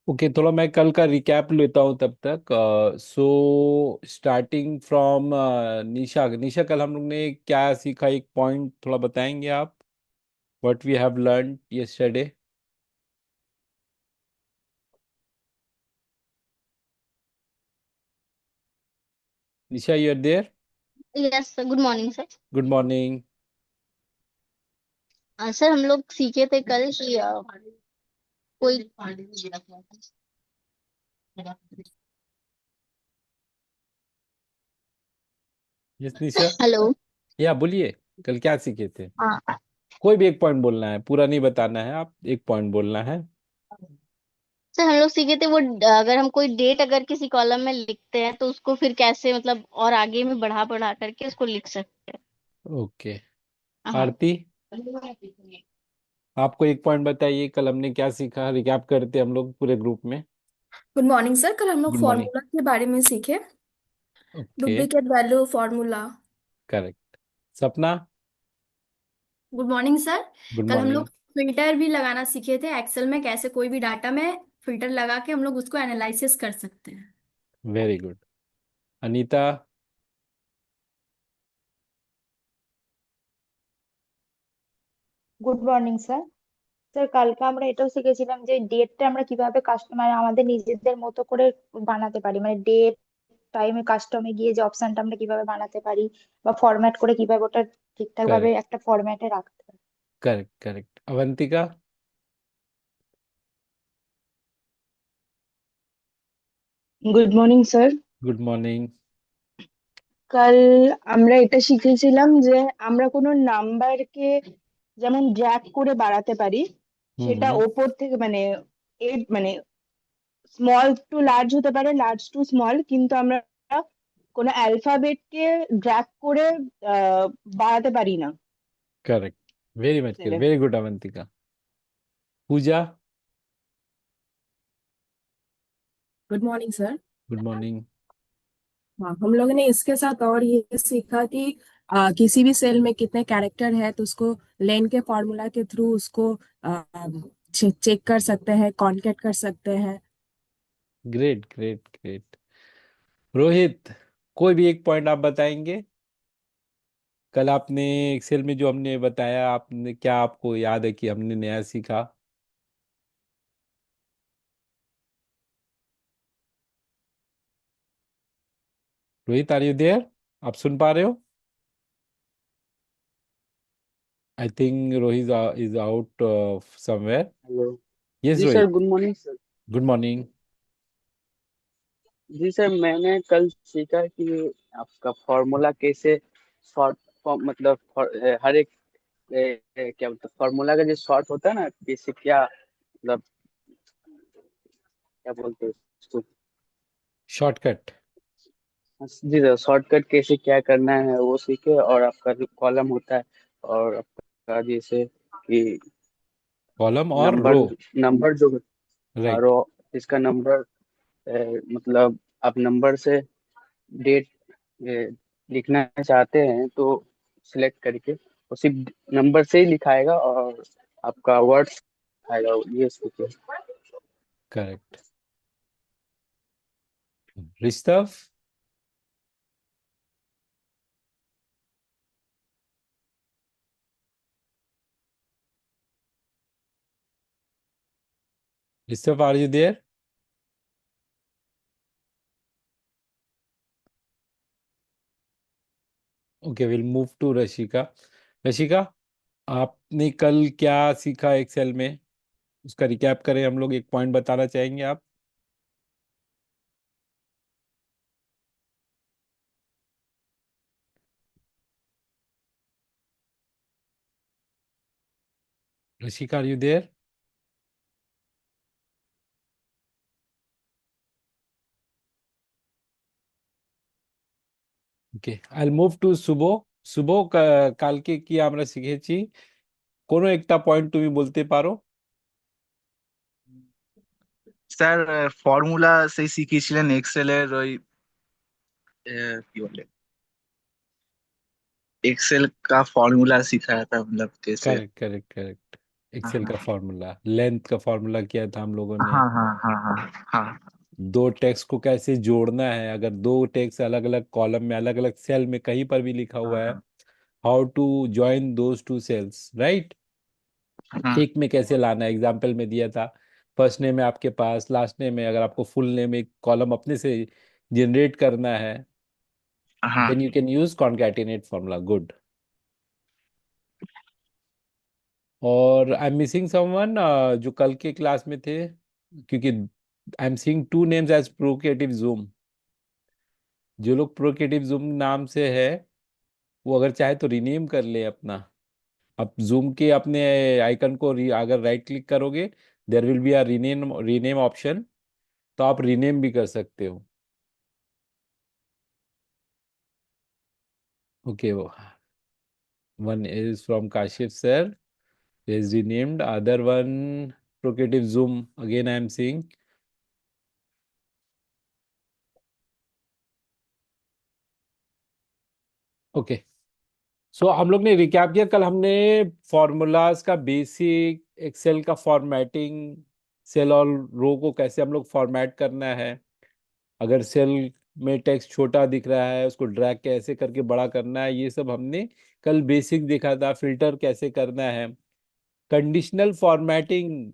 Okay, थोड़ा मैं कल का रिकैप लेता हूँ तब तक। सो स्टार्टिंग फ्रॉम निशा। निशा, कल हम लोग ने क्या सीखा, एक पॉइंट थोड़ा बताएंगे आप? What we have learn yesterday. Nisha, you are there? Yes sir, good morning sir. Good morning. Sir हम लोग सीखे थे कल कि कोई। यस निशा। हेलो। या बोलिए, कल क्या सीखे थे? हाँ कोई भी एक पॉइंट बोलना है, पूरा नहीं बताना है, आप एक पॉइंट बोलना है। सर, हम लोग सीखे थे वो अगर हम कोई डेट अगर किसी कॉलम में लिखते हैं तो उसको फिर कैसे मतलब और आगे में बढ़ा बढ़ा करके उसको लिख सकते ओके। हैं। हाँ। आरती, आपको एक पॉइंट बताइए, कल हमने क्या सीखा, रिकैप करते हम लोग पूरे ग्रुप में। Good morning sir. कल हम लोग गुड मॉर्निंग। फॉर्मूला के बारे में सीखे। Okay. Duplicate value formula. Correct. Sapna. Good morning sir. Good कल हम मॉर्निंग। लोग फिल्टर भी लगाना सीखे थे एक्सेल में, कैसे कोई भी डाटा में फिल्टर लगा के हम लोग उसको एनालिसिस कर सकते हैं। Very good. Anita. Good morning sir. Sir কালকে আমরা এটাও শিখেছিলাম যে ডেটটা আমরা কিভাবে কাস্টমার আমাদের নিজেদের মতো করে বানাতে পারি, মানে ডেট টাইমে কাস্টমে গিয়ে যে অপশনটা আমরা কিভাবে বানাতে পারি বা ফরম্যাট করে কিভাবে ওটা ঠিকঠাক ভাবে करेक्ट। একটা ফরম্যাটে রাখতে পারি। Correct correct. Avantika. Good morning sir. Good morning. কাল আমরা এটা শিখেছিলাম যে আমরা কোনো নাম্বারকে যেমন ড্র্যাগ করে বাড়াতে পারি, সেটা हम्म। ওপর থেকে মানে মানে স্মল টু লার্জ হতে পারে, লার্জ টু স্মল, কিন্তু আমরা কোনো অ্যালফাবেটকে ড্র্যাগ করে আহ বাড়াতে পারি না। करेक्ट। वेरी मच ছেলে very good Avantika. Pooja. Good morning sir. Good morning. हाँ, हम लोगों ने इसके साथ और ये सीखा कि किसी भी सेल में कितने कैरेक्टर है तो उसको लेन के फॉर्मूला के थ्रू उसको चेक कर सकते हैं, कॉन्केट कर सकते हैं। Great great great. रोहित, कोई भी एक पॉइंट आप बताएंगे? कल आपने एक्सेल में जो हमने बताया, आपने क्या, आपको याद है कि हमने नया सीखा? Rohit, are you there? आप सुन पा रहे हो? I think Rohit is out somewhere. Hello. Yes जी sir, Rohit. Good morning sir. Good morning. जी सर, मैंने कल सीखा कि आपका फॉर्मूला कैसे शॉर्ट फॉर्म मतलब हर एक क्या मतलब फॉर्मूला का जो शॉर्ट होता है ना, कैसे क्या मतलब क्या बोलते हैं उसको। शॉर्टकट। जी सर, शॉर्टकट कैसे क्या करना है वो सीखे, और आपका जो कॉलम होता है और आपका जैसे कि कॉलम और नंबर रो। नंबर जो और राइट। इसका नंबर मतलब आप नंबर से डेट लिखना चाहते हैं तो सिलेक्ट करके वो सिर्फ नंबर से ही लिखाएगा और आपका वर्ड्स आएगा, ये सोचिए। Correct. Rishabh. Rishabh, are you there? Okay, will move to Rashika. Rashika, आपने कल क्या सीखा एक्सेल में, उसका रिकैप करें हम लोग, एक पॉइंट बताना चाहेंगे आप? Rashika, are you there? Okay, I'll move two শুভ। শুভ, কালকে কি আমরা শিখেছি? কোনো একটা পয়েন্ট তুমি বলতে পারো? স্যার, ফর্মুলা সেই শিখিয়েছিলেন এক্সেলের ওই কি বলে, एक्सेल का फॉर्मूला सिखाया था, मतलब कैसे। Correct correct correct. हाँ एक्सेल का हाँ फॉर्मूला, लेंथ का फॉर्मूला किया था हम लोगों ने। हाँ हाँ हाँ हाँ हाँ दो टेक्स्ट को कैसे जोड़ना है, अगर दो टेक्स्ट अलग अलग कॉलम में, अलग अलग सेल में कहीं पर भी लिखा हुआ है, हाँ how to join those two cells, right. हाँ एक में कैसे लाना है, एग्जाम्पल में दिया था। फर्स्ट नेम है आपके पास, लास्ट नेम है, अगर आपको फुल नेम एक कॉलम अपने से जनरेट करना है, हाँ then you can use concatenate formula, good. और आई एम मिसिंग समवन जो कल के क्लास में थे, क्योंकि I am seeing two names as procreative zoom. जो लोग प्रोक्रिएटिव जूम नाम से है, वो अगर चाहे तो रीनेम कर ले अपना। आप जूम के अपने आइकन को अगर राइट क्लिक करोगे, there will be a rename option, तो आप रीनेम भी कर सकते हो। Okay, one is from Kashif sir, is renamed, other one Procreative Zoom, again I am seeing. Okay, so हम लोग ने रिकैप किया कल हमने, फॉर्मूलाज का बेसिक, एक्सेल का फॉर्मेटिंग, सेल और रो को कैसे हम लोग फॉर्मेट करना है, अगर सेल में टेक्स्ट छोटा दिख रहा है उसको ड्रैग कैसे करके बड़ा करना है, ये सब हमने कल बेसिक देखा था। फिल्टर कैसे करना है, कंडीशनल फॉर्मेटिंग,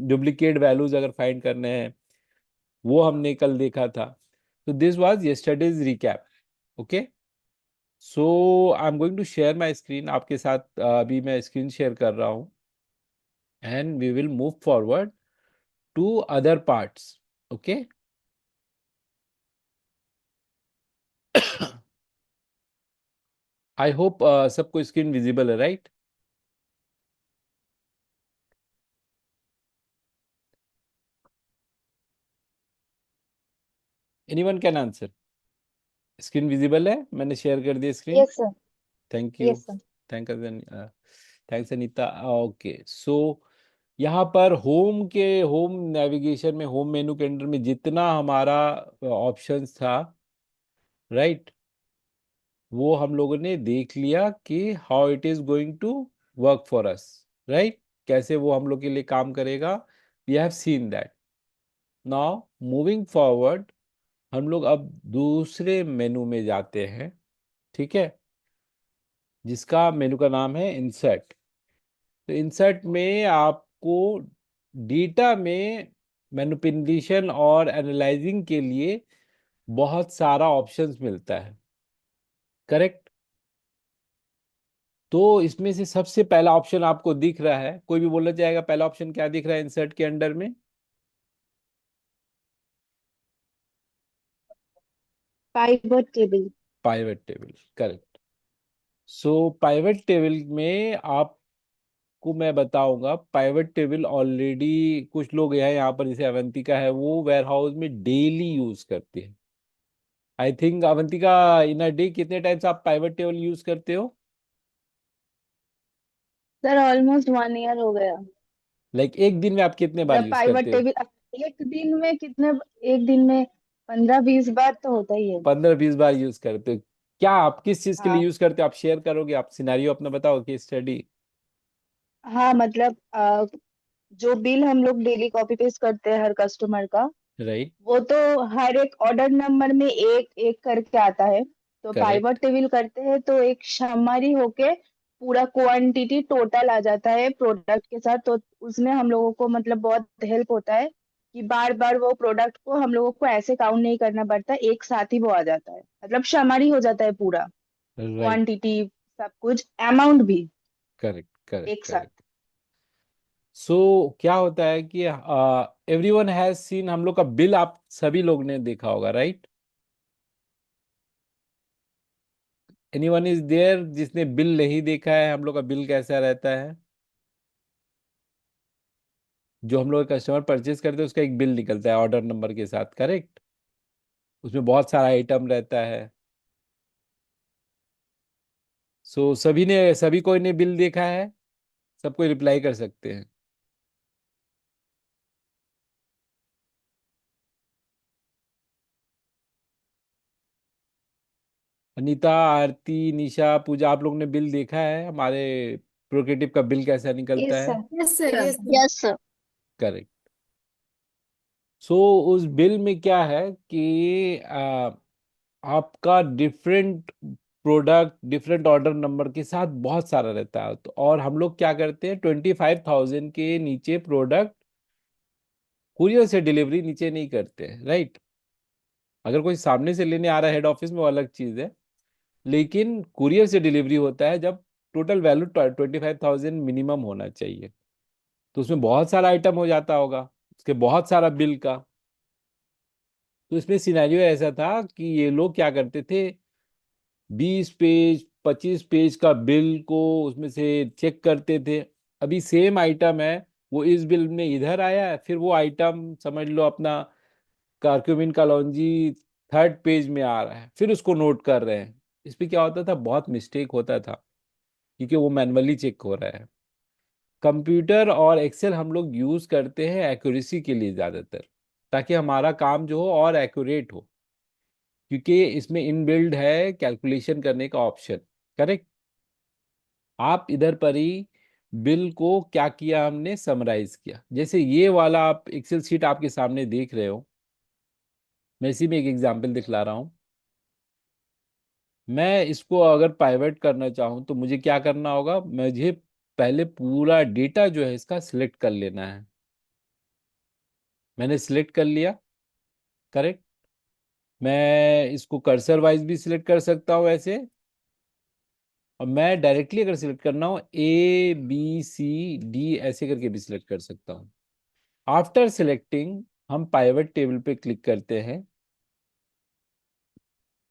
डुप्लीकेट वैल्यूज अगर फाइंड करने हैं, वो हमने कल देखा था। तो this was yesterday's recap. Okay, so I am going to share my screen आपके साथ, अभी मैं स्क्रीन शेयर कर रहा हूँ, and we will move forward to other parts. Okay, I hope सबको स्क्रीन विजिबल है, right? Anyone can answer? Screen visible है, मैंने शेयर कर दिया screen. Yes sir. Thank you. Yes sir. Thank thanks Anita. Okay, so यहाँ पर home navigation में, home menu के अंदर में जितना हमारा ऑप्शंस था, राइट, वो हम लोगों ने देख लिया कि how it is going to work for us, right, कैसे वो हम लोग के लिए काम करेगा। We have seen that. Now moving forward, हम लोग अब दूसरे मेनू में जाते हैं, ठीक है, जिसका मेनू का नाम है इंसर्ट। तो इंसर्ट में आपको डेटा में मैनिपुलेशन और एनालाइजिंग के लिए बहुत सारा ऑप्शंस मिलता है, करेक्ट। तो इसमें से सबसे पहला ऑप्शन आपको दिख रहा है, कोई भी बोलना चाहेगा पहला ऑप्शन क्या दिख रहा है इंसर्ट के अंडर में? Pivot table. Pivot table, correct. So pivot table में आपको मैं बताऊंगा, पाइवट टेबल ऑलरेडी कुछ लोग हैं यहाँ पर, जैसे अवंतिका है, वो वेयर हाउस में डेली यूज करते हैं। I think Avantika, in a day कितने टाइम्स आप पाइवट टेबल यूज करते हो? सर ऑलमोस्ट 1 ईयर हो गया। लाइक एक दिन में आप कितने बार मतलब यूज पाइवट करते हो? टेबल एक दिन में कितने, एक दिन में 15-20 बार तो होता ही है। 15-20 बार यूज करते हो? क्या आप किस चीज के लिए हाँ। यूज करते हो, आप शेयर करोगे, आप सिनेरियो अपना बताओ, केस स्टडी। हाँ मतलब जो बिल हम लोग डेली कॉपी पेस्ट करते हैं हर कस्टमर का, राइट, वो तो हर एक ऑर्डर नंबर में एक एक करके आता है। तो करेक्ट, पाइवट टेबल करते हैं तो एक समरी होके पूरा क्वांटिटी टोटल आ जाता है प्रोडक्ट के साथ। तो उसमें हम लोगों को मतलब बहुत हेल्प होता है कि बार बार वो प्रोडक्ट को हम लोगों को ऐसे काउंट नहीं करना पड़ता, एक साथ ही वो आ जाता है, मतलब समरी हो जाता है पूरा, राइट, क्वांटिटी, सब कुछ, अमाउंट भी करेक्ट, करेक्ट, एक साथ। करेक्ट। सो क्या होता है कि एवरीवन हैज सीन, हम लोग का बिल आप सभी लोग ने देखा होगा, राइट? एनीवन इज देयर जिसने बिल नहीं देखा है, हम लोग का बिल कैसा रहता है? जो हम लोग कस्टमर परचेज करते हैं उसका एक बिल निकलता है ऑर्डर नंबर के साथ, करेक्ट। उसमें बहुत सारा आइटम रहता है। सो सभी कोई ने बिल देखा है? सब कोई रिप्लाई कर सकते हैं। अनीता, आरती, निशा, पूजा, आप लोग ने बिल देखा है हमारे रेसिप्रोकेटिव का बिल कैसा निकलता यस है? Sir. Yes sir, yes sir. Yes sir. Correct. So उस बिल में क्या है कि आपका different product different order number के साथ बहुत सारा रहता है, तो और हम लोग क्या करते हैं, 25,000 के नीचे प्रोडक्ट कुरियर से डिलीवरी नीचे नहीं करते हैं, राइट? अगर कोई सामने से लेने आ रहा है हेड ऑफिस में, वो अलग चीज है, लेकिन कुरियर से डिलीवरी होता है जब टोटल वैल्यू 25,000 मिनिमम होना चाहिए। तो उसमें बहुत सारा आइटम हो जाता होगा, उसके बहुत सारा बिल का। तो इसमें सिनेरियो ऐसा था कि ये लोग क्या करते थे, 20 पेज 25 पेज का बिल को उसमें से चेक करते थे। अभी सेम आइटम है, वो इस बिल में इधर आया है, फिर वो आइटम समझ लो अपना कारक्यूमिन कलौंजी 3rd पेज में आ रहा है, फिर उसको नोट कर रहे हैं। इस पे क्या होता था, बहुत मिस्टेक होता था, क्योंकि वो मैनुअली चेक हो रहा है। कंप्यूटर और एक्सेल हम लोग यूज करते हैं एक्यूरेसी के लिए ज्यादातर, ताकि हमारा काम जो हो और एक्यूरेट हो, क्योंकि इसमें इनबिल्ड है कैलकुलेशन करने का ऑप्शन। करेक्ट। आप इधर पर ही बिल को क्या किया, हमने समराइज किया। जैसे ये वाला आप एक्सेल शीट आपके सामने देख रहे हो, मैं इसी में एक एग्जांपल दिखला रहा हूं। मैं इसको अगर पाइवट करना चाहूँ तो मुझे क्या करना होगा, मुझे पहले पूरा डेटा जो है इसका सिलेक्ट कर लेना है। मैंने सिलेक्ट कर लिया। करेक्ट। मैं इसको कर्सर वाइज भी सिलेक्ट कर सकता हूँ ऐसे, और मैं डायरेक्टली अगर सिलेक्ट करना हो ABCD ऐसे करके भी सिलेक्ट कर सकता हूँ। आफ्टर सिलेक्टिंग हम पाइवट टेबल पे क्लिक करते हैं।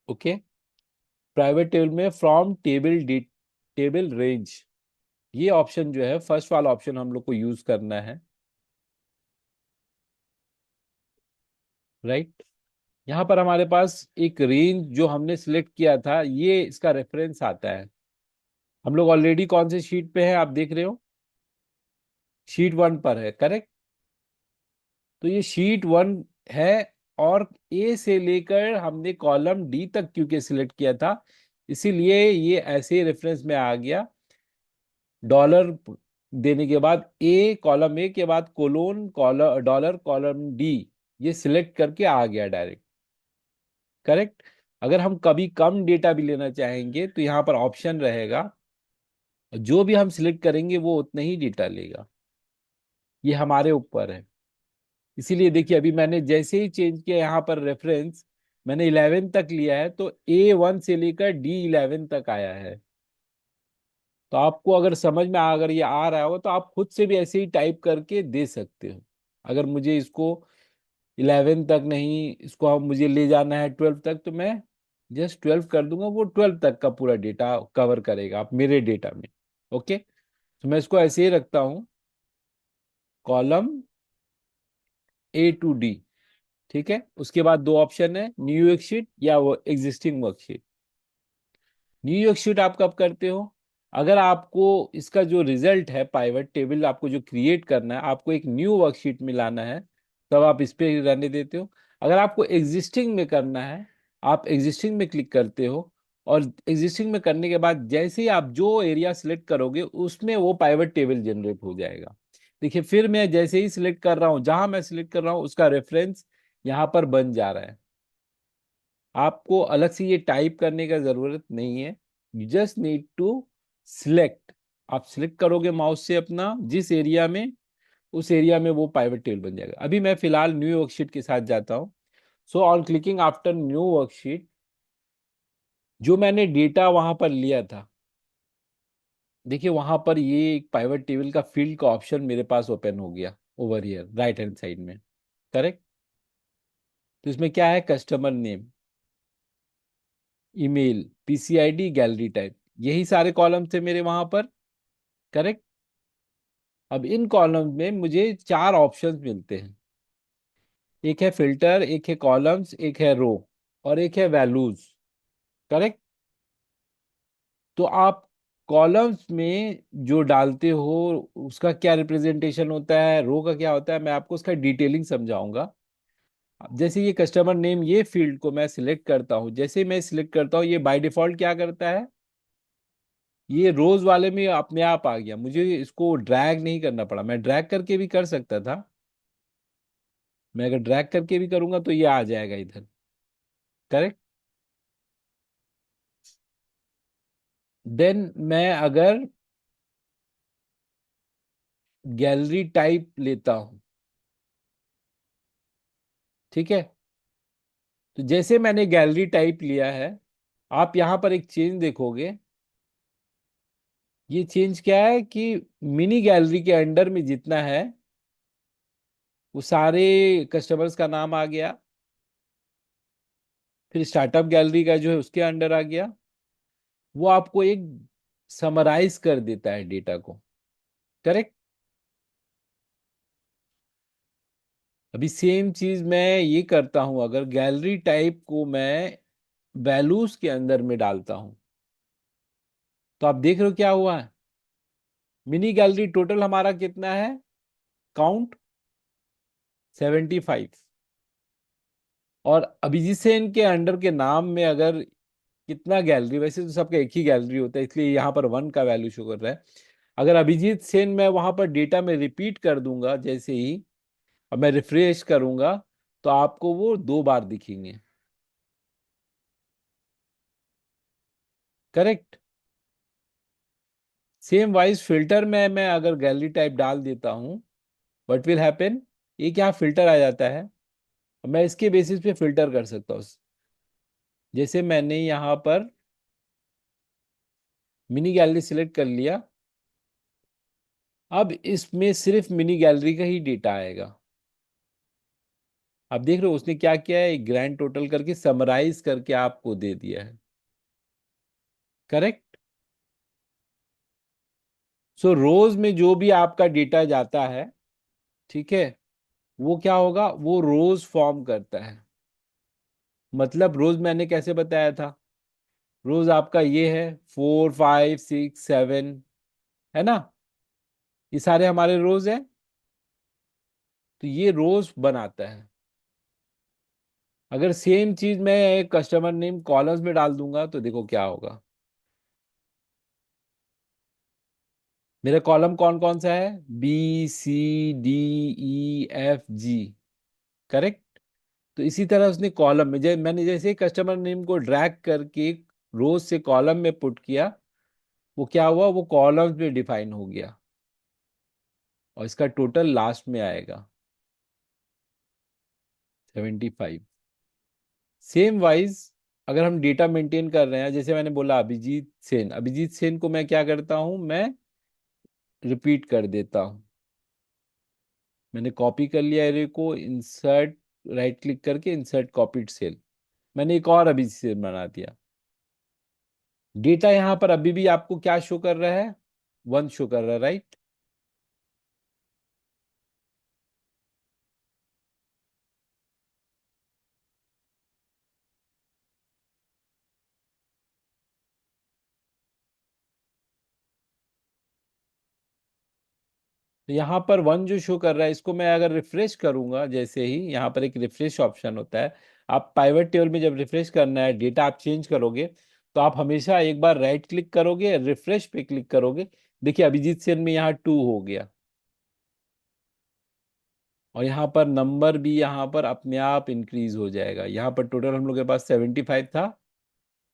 ओके। प्राइवेट टेबल में फ्रॉम टेबल रेंज, ये ऑप्शन जो है फर्स्ट वाला ऑप्शन हम लोग को यूज करना है, राइट? यहाँ पर हमारे पास एक रेंज जो हमने सिलेक्ट किया था, ये इसका रेफरेंस आता है। हम लोग ऑलरेडी कौन से शीट पे हैं आप देख रहे हो, शीट 1 पर है। करेक्ट। तो ये शीट 1 है, और ए से लेकर हमने कॉलम डी तक क्योंकि सिलेक्ट किया था, इसीलिए ये ऐसे रेफरेंस में आ गया। डॉलर देने के बाद कॉलम ए के बाद colon column dollar column D, ये सिलेक्ट करके आ गया डायरेक्ट। करेक्ट। अगर हम कभी कम डेटा भी लेना चाहेंगे तो यहाँ पर ऑप्शन रहेगा, जो भी हम सिलेक्ट करेंगे वो उतना ही डेटा लेगा। ये हमारे ऊपर है। इसीलिए देखिए, अभी मैंने जैसे ही चेंज किया यहाँ पर रेफरेंस, मैंने 11 तक लिया है, तो A1 से लेकर D11 तक आया है। तो आपको अगर समझ में अगर ये आ रहा हो तो आप खुद से भी ऐसे ही टाइप करके दे सकते हो। अगर मुझे इसको 11 तक नहीं, इसको हम मुझे ले जाना है 12 तक, तो मैं जस्ट 12 कर दूंगा, वो 12 तक का पूरा डेटा कवर करेगा आप मेरे डेटा में। ओके। तो मैं इसको ऐसे ही रखता हूँ, कॉलम A to D। ठीक है। उसके बाद दो ऑप्शन है, न्यू वर्कशीट या वो एग्जिस्टिंग वर्कशीट। न्यू वर्कशीट आप कब करते हो, अगर आपको इसका जो रिजल्ट है पाइवट टेबल आपको जो क्रिएट करना है, आपको एक न्यू वर्कशीट में लाना है, तब आप इस पे रहने देते हो। अगर आपको एग्जिस्टिंग में करना है, आप एग्जिस्टिंग में क्लिक करते हो, और एग्जिस्टिंग में करने के बाद जैसे ही आप जो एरिया सिलेक्ट करोगे उसमें वो पाइवट टेबल जनरेट हो जाएगा। देखिए, फिर मैं जैसे ही सिलेक्ट कर रहा हूँ, जहां मैं सिलेक्ट कर रहा हूँ उसका रेफरेंस यहाँ पर बन जा रहा है। आपको अलग से ये टाइप करने का जरूरत नहीं है, you just need to select. आप सिलेक्ट करोगे माउस से अपना जिस एरिया में, उस एरिया में वो पाइवट टेबल बन जाएगा। अभी मैं फिलहाल न्यू वर्कशीट के साथ जाता हूँ। So on clicking after new worksheet, जो मैंने डेटा वहां पर लिया था, देखिए वहां पर ये एक पाइवट टेबल का फील्ड का ऑप्शन मेरे पास ओपन हो गया over here right hand side में। करेक्ट। तो इसमें क्या है, customer name, email, PCID, gallery type, यही सारे कॉलम थे मेरे वहां पर। करेक्ट। अब इन कॉलम में मुझे 4 ऑप्शंस मिलते हैं, एक है फिल्टर, एक है कॉलम्स, एक है रो, और एक है वैल्यूज। करेक्ट। तो आप कॉलम्स में जो डालते हो उसका क्या रिप्रेजेंटेशन होता है, रो का क्या होता है, मैं आपको उसका डिटेलिंग समझाऊंगा। अब जैसे ये कस्टमर नेम, ये फील्ड को मैं सिलेक्ट करता हूँ, जैसे मैं सिलेक्ट करता हूँ ये बाय डिफॉल्ट क्या करता है, ये रोज वाले में अपने आप आ गया, मुझे इसको ड्रैग नहीं करना पड़ा। मैं ड्रैग करके भी कर सकता था, मैं अगर ड्रैग करके भी करूंगा तो ये आ जाएगा इधर। करेक्ट। देन मैं अगर गैलरी टाइप लेता हूं, ठीक है, तो जैसे मैंने गैलरी टाइप लिया है, आप यहां पर एक चेंज देखोगे। ये चेंज क्या है कि मिनी गैलरी के अंडर में जितना है वो सारे कस्टमर्स का नाम आ गया, फिर स्टार्टअप गैलरी का जो है उसके अंडर आ गया। वो आपको एक समराइज कर देता है डेटा को। करेक्ट। अभी सेम चीज मैं ये करता हूं, अगर गैलरी टाइप को मैं वैल्यूज के अंदर में डालता हूं, तो आप देख रहे हो क्या हुआ है। मिनी गैलरी टोटल हमारा कितना है, काउंट 75। और अभिजीत सेन के अंडर के नाम में अगर कितना गैलरी, वैसे तो सबका एक ही गैलरी होता है इसलिए यहाँ पर 1 का वैल्यू शो कर रहा है। अगर अभिजीत सेन मैं वहां पर डेटा में रिपीट कर दूंगा जैसे ही, और मैं रिफ्रेश करूंगा, तो आपको वो 2 बार दिखेंगे। करेक्ट। सेम वाइज फिल्टर में मैं अगर गैलरी टाइप डाल देता हूं, व्हाट विल हैपन, एक यहाँ फिल्टर आ जाता है, मैं इसके बेसिस पे फिल्टर कर सकता हूँ। जैसे मैंने यहाँ पर मिनी गैलरी सिलेक्ट कर लिया, अब इसमें सिर्फ मिनी गैलरी का ही डेटा आएगा। आप देख रहे हो उसने क्या किया है, एक ग्रैंड टोटल करके समराइज करके आपको दे दिया है। करेक्ट। सो रोज में जो भी आपका डेटा जाता है, ठीक है, वो क्या होगा, वो रोज फॉर्म करता है। मतलब रोज मैंने कैसे बताया था, रोज आपका ये है 4 5 6 7, है ना, ये सारे हमारे रोज हैं। तो ये रोज बनाता है। अगर सेम चीज मैं एक कस्टमर नेम कॉलम्स में डाल दूंगा तो देखो क्या होगा। मेरा कॉलम कौन कौन सा है, B C D E F G। Correct. तो इसी तरह उसने कॉलम में मैंने जैसे कस्टमर नेम को ड्रैग करके रोज से कॉलम में पुट किया, वो क्या हुआ, वो कॉलम्स में डिफाइन हो गया, और इसका टोटल लास्ट में आएगा 75। सेम वाइज अगर हम डेटा मेंटेन कर रहे हैं, जैसे मैंने बोला अभिजीत सेन, अभिजीत सेन को मैं क्या करता हूं, मैं रिपीट कर देता हूं। मैंने कॉपी कर लिया एरे को, इंसर्ट, राइट क्लिक करके इंसर्ट कॉपीड सेल, मैंने एक और अभिजीत सेन बना दिया। डेटा यहां पर अभी भी आपको क्या शो कर रहा है, 1 शो कर रहा है, राइट। तो यहाँ पर 1 जो शो कर रहा है, इसको मैं अगर रिफ्रेश करूंगा, जैसे ही यहाँ पर एक रिफ्रेश ऑप्शन होता है, आप पाइवट टेबल में जब रिफ्रेश करना है, डेटा आप चेंज करोगे, तो आप हमेशा एक बार राइट क्लिक करोगे, रिफ्रेश पे क्लिक करोगे। देखिए अभिजीत सेन में यहाँ 2 हो गया, और यहाँ पर नंबर भी यहाँ पर अपने आप इंक्रीज हो जाएगा। यहाँ पर टोटल हम लोग के पास 75 था,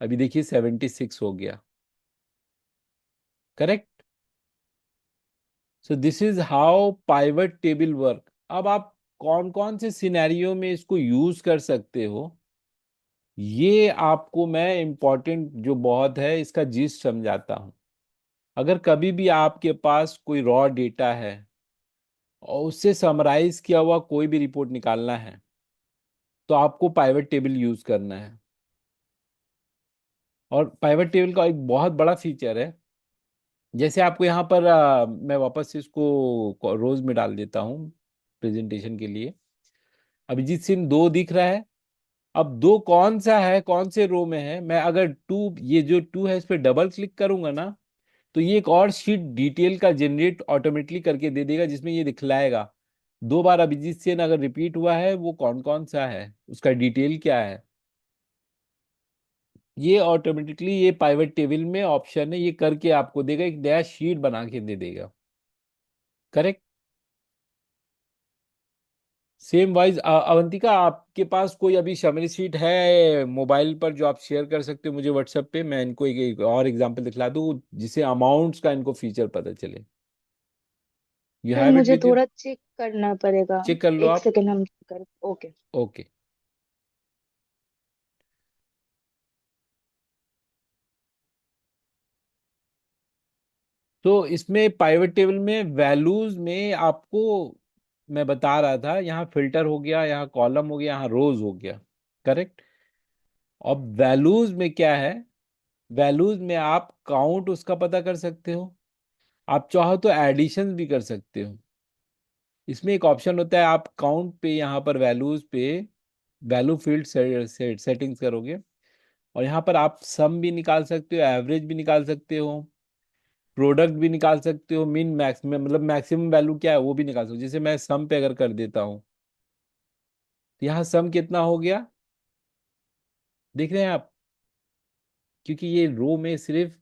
अभी देखिए 76 हो गया। Correct. So this is how pivot table work. अब आप कौन कौन से सिनेरियो में इसको यूज कर सकते हो, ये आपको मैं इम्पोर्टेंट जो बहुत है इसका जिस्ट समझाता हूं। अगर कभी भी आपके पास कोई रॉ डेटा है और उससे समराइज किया हुआ कोई भी रिपोर्ट निकालना है, तो आपको पाइवट टेबल यूज करना है। और पाइवट टेबल का एक बहुत बड़ा फीचर है, जैसे आपको यहाँ पर मैं वापस से इसको रोज में डाल देता हूँ प्रेजेंटेशन के लिए। अभिजीत सिंह 2 दिख रहा है। अब 2 कौन सा है, कौन से रो में है, मैं अगर 2, ये जो 2 है इस पर डबल क्लिक करूंगा ना, तो ये एक और शीट डिटेल का जनरेट ऑटोमेटिकली करके दे देगा, जिसमें ये दिखलाएगा 2 बार अभिजीत सेन अगर रिपीट हुआ है वो कौन कौन सा है, उसका डिटेल क्या है। ये ऑटोमेटिकली ये पाइवट टेबल में ऑप्शन है, ये करके आपको देगा, एक नया शीट बना के दे देगा। करेक्ट। सेम वाइज अवंतिका, आपके पास कोई अभी समरी शीट है मोबाइल पर जो आप शेयर कर सकते हो मुझे व्हाट्सएप पे? मैं इनको एक और एग्जांपल दिखला दूं जिससे अमाउंट्स का इनको फीचर पता चले। यू सर हैव इट मुझे विद यू? थोड़ा चेक करना पड़ेगा। चेक कर लो एक आप। सेकेंड हम कर। ओके। ओके। तो इसमें पाइवट टेबल में वैल्यूज में आपको मैं बता रहा था, यहाँ फिल्टर हो गया, यहाँ कॉलम हो गया, यहाँ रोज हो गया। करेक्ट। अब वैल्यूज में क्या है? वैल्यूज में आप काउंट उसका पता कर सकते हो, आप चाहो तो एडिशन भी कर सकते हो। इसमें एक ऑप्शन होता है, आप काउंट पे यहाँ पर वैल्यूज पे वैल्यू फील्ड सेटिंग्स करोगे, और यहाँ पर आप सम भी निकाल सकते हो, एवरेज भी निकाल सकते हो, प्रोडक्ट भी निकाल सकते हो, मिन मैक्स में मतलब मैक्सिमम वैल्यू क्या है वो भी निकाल सकते हो। जैसे मैं सम पे अगर कर देता हूँ तो यहाँ सम कितना हो गया, देख रहे हैं आप? क्योंकि ये रो में सिर्फ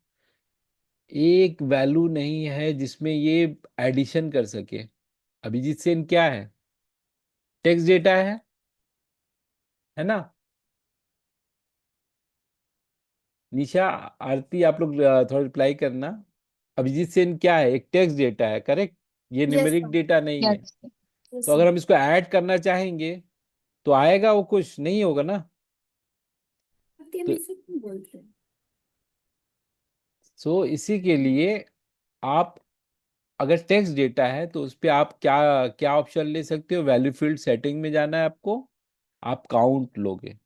एक वैल्यू नहीं है जिसमें ये एडिशन कर सके। अभिजीत सेन क्या है? टेक्स्ट डेटा है ना? निशा, आरती, आप लोग थोड़ा रिप्लाई करना। अभिजीत सेन क्या है? एक टेक्स्ट डेटा है, करेक्ट? ये यस न्यूमेरिक सर। डेटा नहीं है। यस। यस तो सर। अगर हम इसको ऐड करना चाहेंगे तो आएगा वो? कुछ नहीं होगा ना। तो बोलते हैं। सो इसी के लिए आप अगर टेक्स्ट डेटा है तो उस पे आप क्या क्या ऑप्शन ले सकते हो? वैल्यू फील्ड सेटिंग में जाना है आपको, आप काउंट लोगे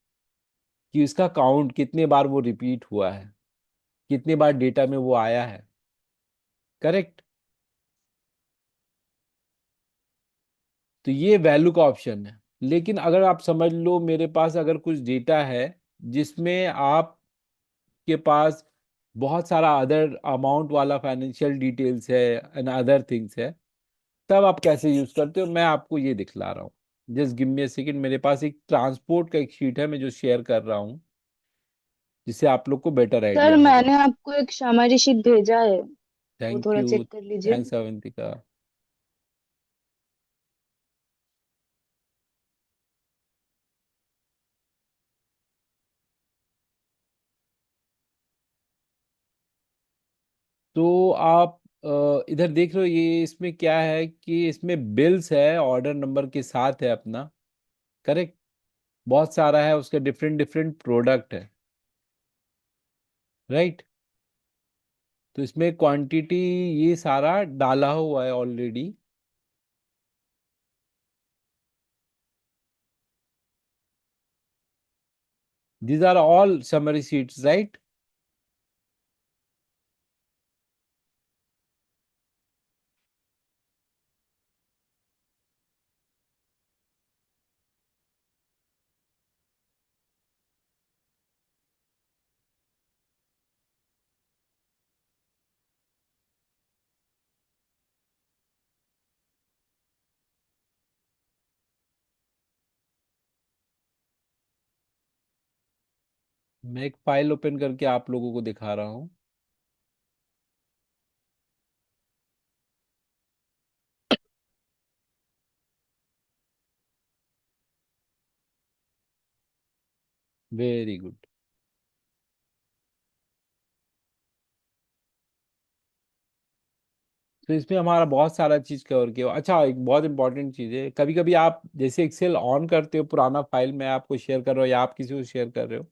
कि इसका काउंट कितने बार वो रिपीट हुआ है, कितने बार डेटा में वो आया है। करेक्ट। तो ये वैल्यू का ऑप्शन है। लेकिन अगर आप समझ लो मेरे पास अगर कुछ डेटा है जिसमें आपके पास बहुत सारा अदर अमाउंट वाला फाइनेंशियल डिटेल्स है एंड अदर थिंग्स है, तब आप कैसे यूज करते हो मैं आपको ये दिखला रहा हूँ। Just give me a second, मेरे पास एक ट्रांसपोर्ट का एक शीट है मैं जो शेयर कर रहा हूँ, जिससे आप लोग को बेटर सर आइडिया होगा। मैंने आपको एक समरी शीट भेजा है, वो थैंक थोड़ा यू। चेक कर लीजिए। थैंक्स अवंतिका। तो आप इधर देख रहे हो, ये इसमें क्या है कि इसमें बिल्स है, ऑर्डर नंबर के साथ है अपना। करेक्ट। बहुत सारा है, उसके डिफरेंट डिफरेंट प्रोडक्ट है। राइट। तो इसमें क्वांटिटी ये सारा डाला हुआ है already. These are all summary sheets, right? मैं एक फाइल ओपन करके आप लोगों को दिखा रहा हूँ। Very good. तो इसमें हमारा बहुत सारा चीज कवर किया। अच्छा, एक बहुत इंपॉर्टेंट चीज है, कभी कभी आप जैसे एक्सेल ऑन करते हो, पुराना फाइल मैं आपको शेयर कर रहा हूँ या आप किसी को शेयर कर रहे हो,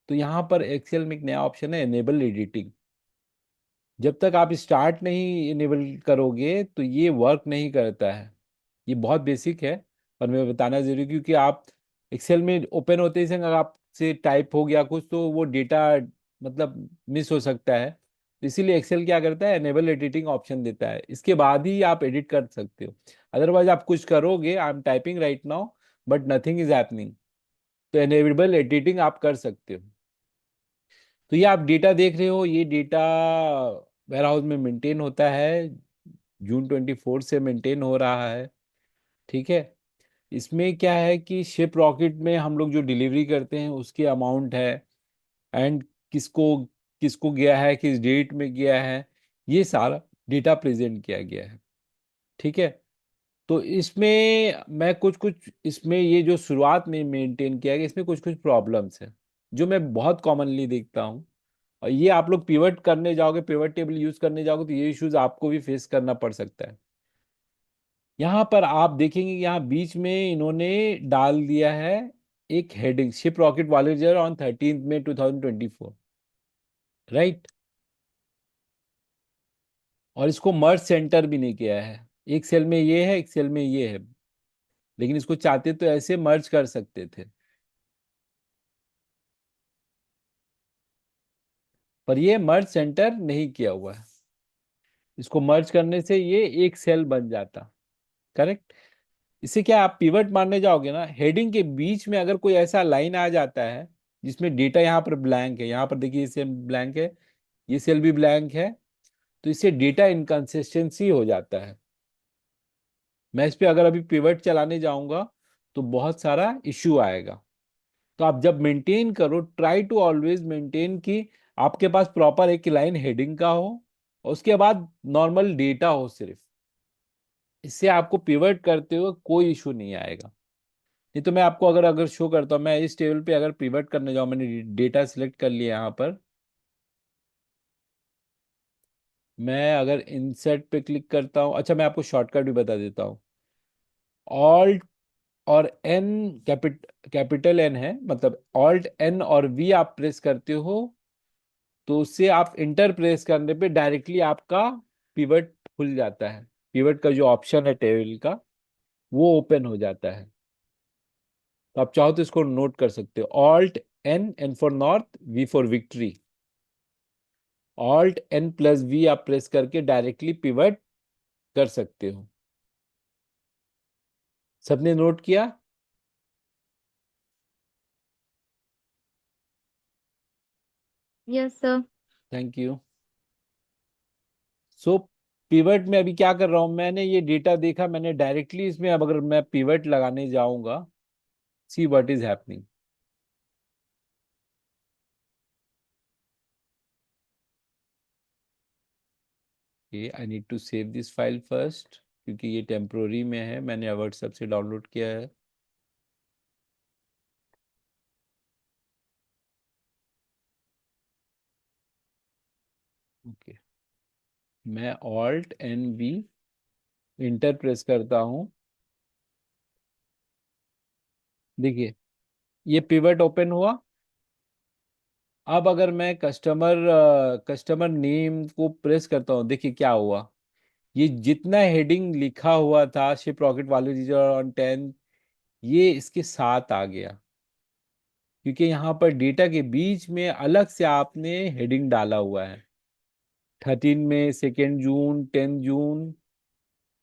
तो यहाँ पर एक्सेल में एक नया ऑप्शन है, एनेबल एडिटिंग। जब तक आप स्टार्ट नहीं इनेबल करोगे तो ये वर्क नहीं करता है। ये बहुत बेसिक है और मैं बताना जरूरी, क्योंकि आप एक्सेल में ओपन होते ही संग अगर आपसे टाइप हो गया कुछ तो वो डेटा मतलब मिस हो सकता है। तो इसीलिए एक्सेल क्या करता है, एनेबल एडिटिंग ऑप्शन देता है, इसके बाद ही आप एडिट कर सकते हो। अदरवाइज आप कुछ करोगे, I am typing right now but nothing is happening, तो एनेबल एडिटिंग आप कर सकते हो। तो ये आप डेटा देख रहे हो, ये डेटा वेयर हाउस में मेंटेन होता है, जून 24 से मेंटेन हो रहा है। ठीक है। इसमें क्या है कि शिप रॉकेट में हम लोग जो डिलीवरी करते हैं उसकी अमाउंट है, एंड किसको किसको गया है, किस डेट में गया है, ये सारा डेटा प्रेजेंट किया गया है। ठीक है। तो इसमें मैं कुछ कुछ इसमें ये जो शुरुआत में मेंटेन किया गया, इसमें कुछ कुछ प्रॉब्लम्स है जो मैं बहुत कॉमनली देखता हूँ। और ये आप लोग पिवट करने जाओगे, पिवट टेबल यूज करने जाओगे, तो ये इश्यूज आपको भी फेस करना पड़ सकता है। यहाँ पर आप देखेंगे कि यहाँ बीच में इन्होंने डाल दिया है एक heading, ship rocket voyager on 13 May 2024, right. और इसको मर्ज सेंटर भी नहीं किया है, एक सेल में ये है, एक सेल में ये है, लेकिन इसको चाहते तो ऐसे मर्ज कर सकते थे, पर ये मर्ज सेंटर नहीं किया हुआ है। इसको मर्ज करने से ये एक सेल बन जाता, करेक्ट। इससे क्या, आप पिवट मारने जाओगे ना, हेडिंग के बीच में अगर कोई ऐसा लाइन आ जाता है जिसमें डेटा यहाँ पर ब्लैंक है, यहाँ पर देखिए ये सेल ब्लैंक है, ये सेल भी ब्लैंक है, तो इससे डेटा इनकंसिस्टेंसी हो जाता है। मैं इस पे अगर अभी पिवट चलाने जाऊंगा तो बहुत सारा इश्यू आएगा। तो आप जब मेंटेन करो, ट्राई टू ऑलवेज मेंटेन कि आपके पास प्रॉपर एक लाइन हेडिंग का हो और उसके बाद नॉर्मल डेटा हो सिर्फ। इससे आपको पिवट करते हुए कोई इशू नहीं आएगा। नहीं तो मैं आपको अगर अगर शो करता हूँ, मैं इस टेबल पे अगर पिवट करने जाऊँ, मैंने डेटा सिलेक्ट कर लिया यहाँ पर, मैं अगर इंसर्ट पे क्लिक करता हूँ, अच्छा मैं आपको शॉर्टकट भी बता देता हूँ। ऑल्ट और एन, कैपिटल एन है, मतलब ऑल्ट एन और वी आप प्रेस करते हो, तो उससे आप इंटर प्रेस करने पे डायरेक्टली आपका पिवट खुल जाता है। पिवट का जो ऑप्शन है टेबल का, वो ओपन हो जाता है। तो आप चाहो तो इसको नोट कर सकते हो, alt N, N for north, V for victory. Alt N plus V आप प्रेस करके डायरेक्टली पिवट कर सकते हो। सबने नोट किया? Yes sir. Thank you. So pivot में अभी क्या कर रहा हूं, मैंने ये डेटा देखा, मैंने डायरेक्टली इसमें, अब अगर मैं पिवट लगाने जाऊंगा, सी व्हाट इज हैपनिंग। ये I need to save this file first, क्योंकि ये टेम्प्रोरी में है, मैंने व्हाट्सएप से डाउनलोड किया है। ओके, मैं alt N V enter press करता हूं। देखिए ये पिवट ओपन हुआ। अब अगर मैं कस्टमर नेम को प्रेस करता हूँ, देखिए क्या हुआ, ये जितना हेडिंग लिखा हुआ था शिप रॉकेट वाले ऑन 10, ये इसके साथ आ गया, क्योंकि यहाँ पर डेटा के बीच में अलग से आपने हेडिंग डाला हुआ है, 13 में, 2 जून, 10 जून,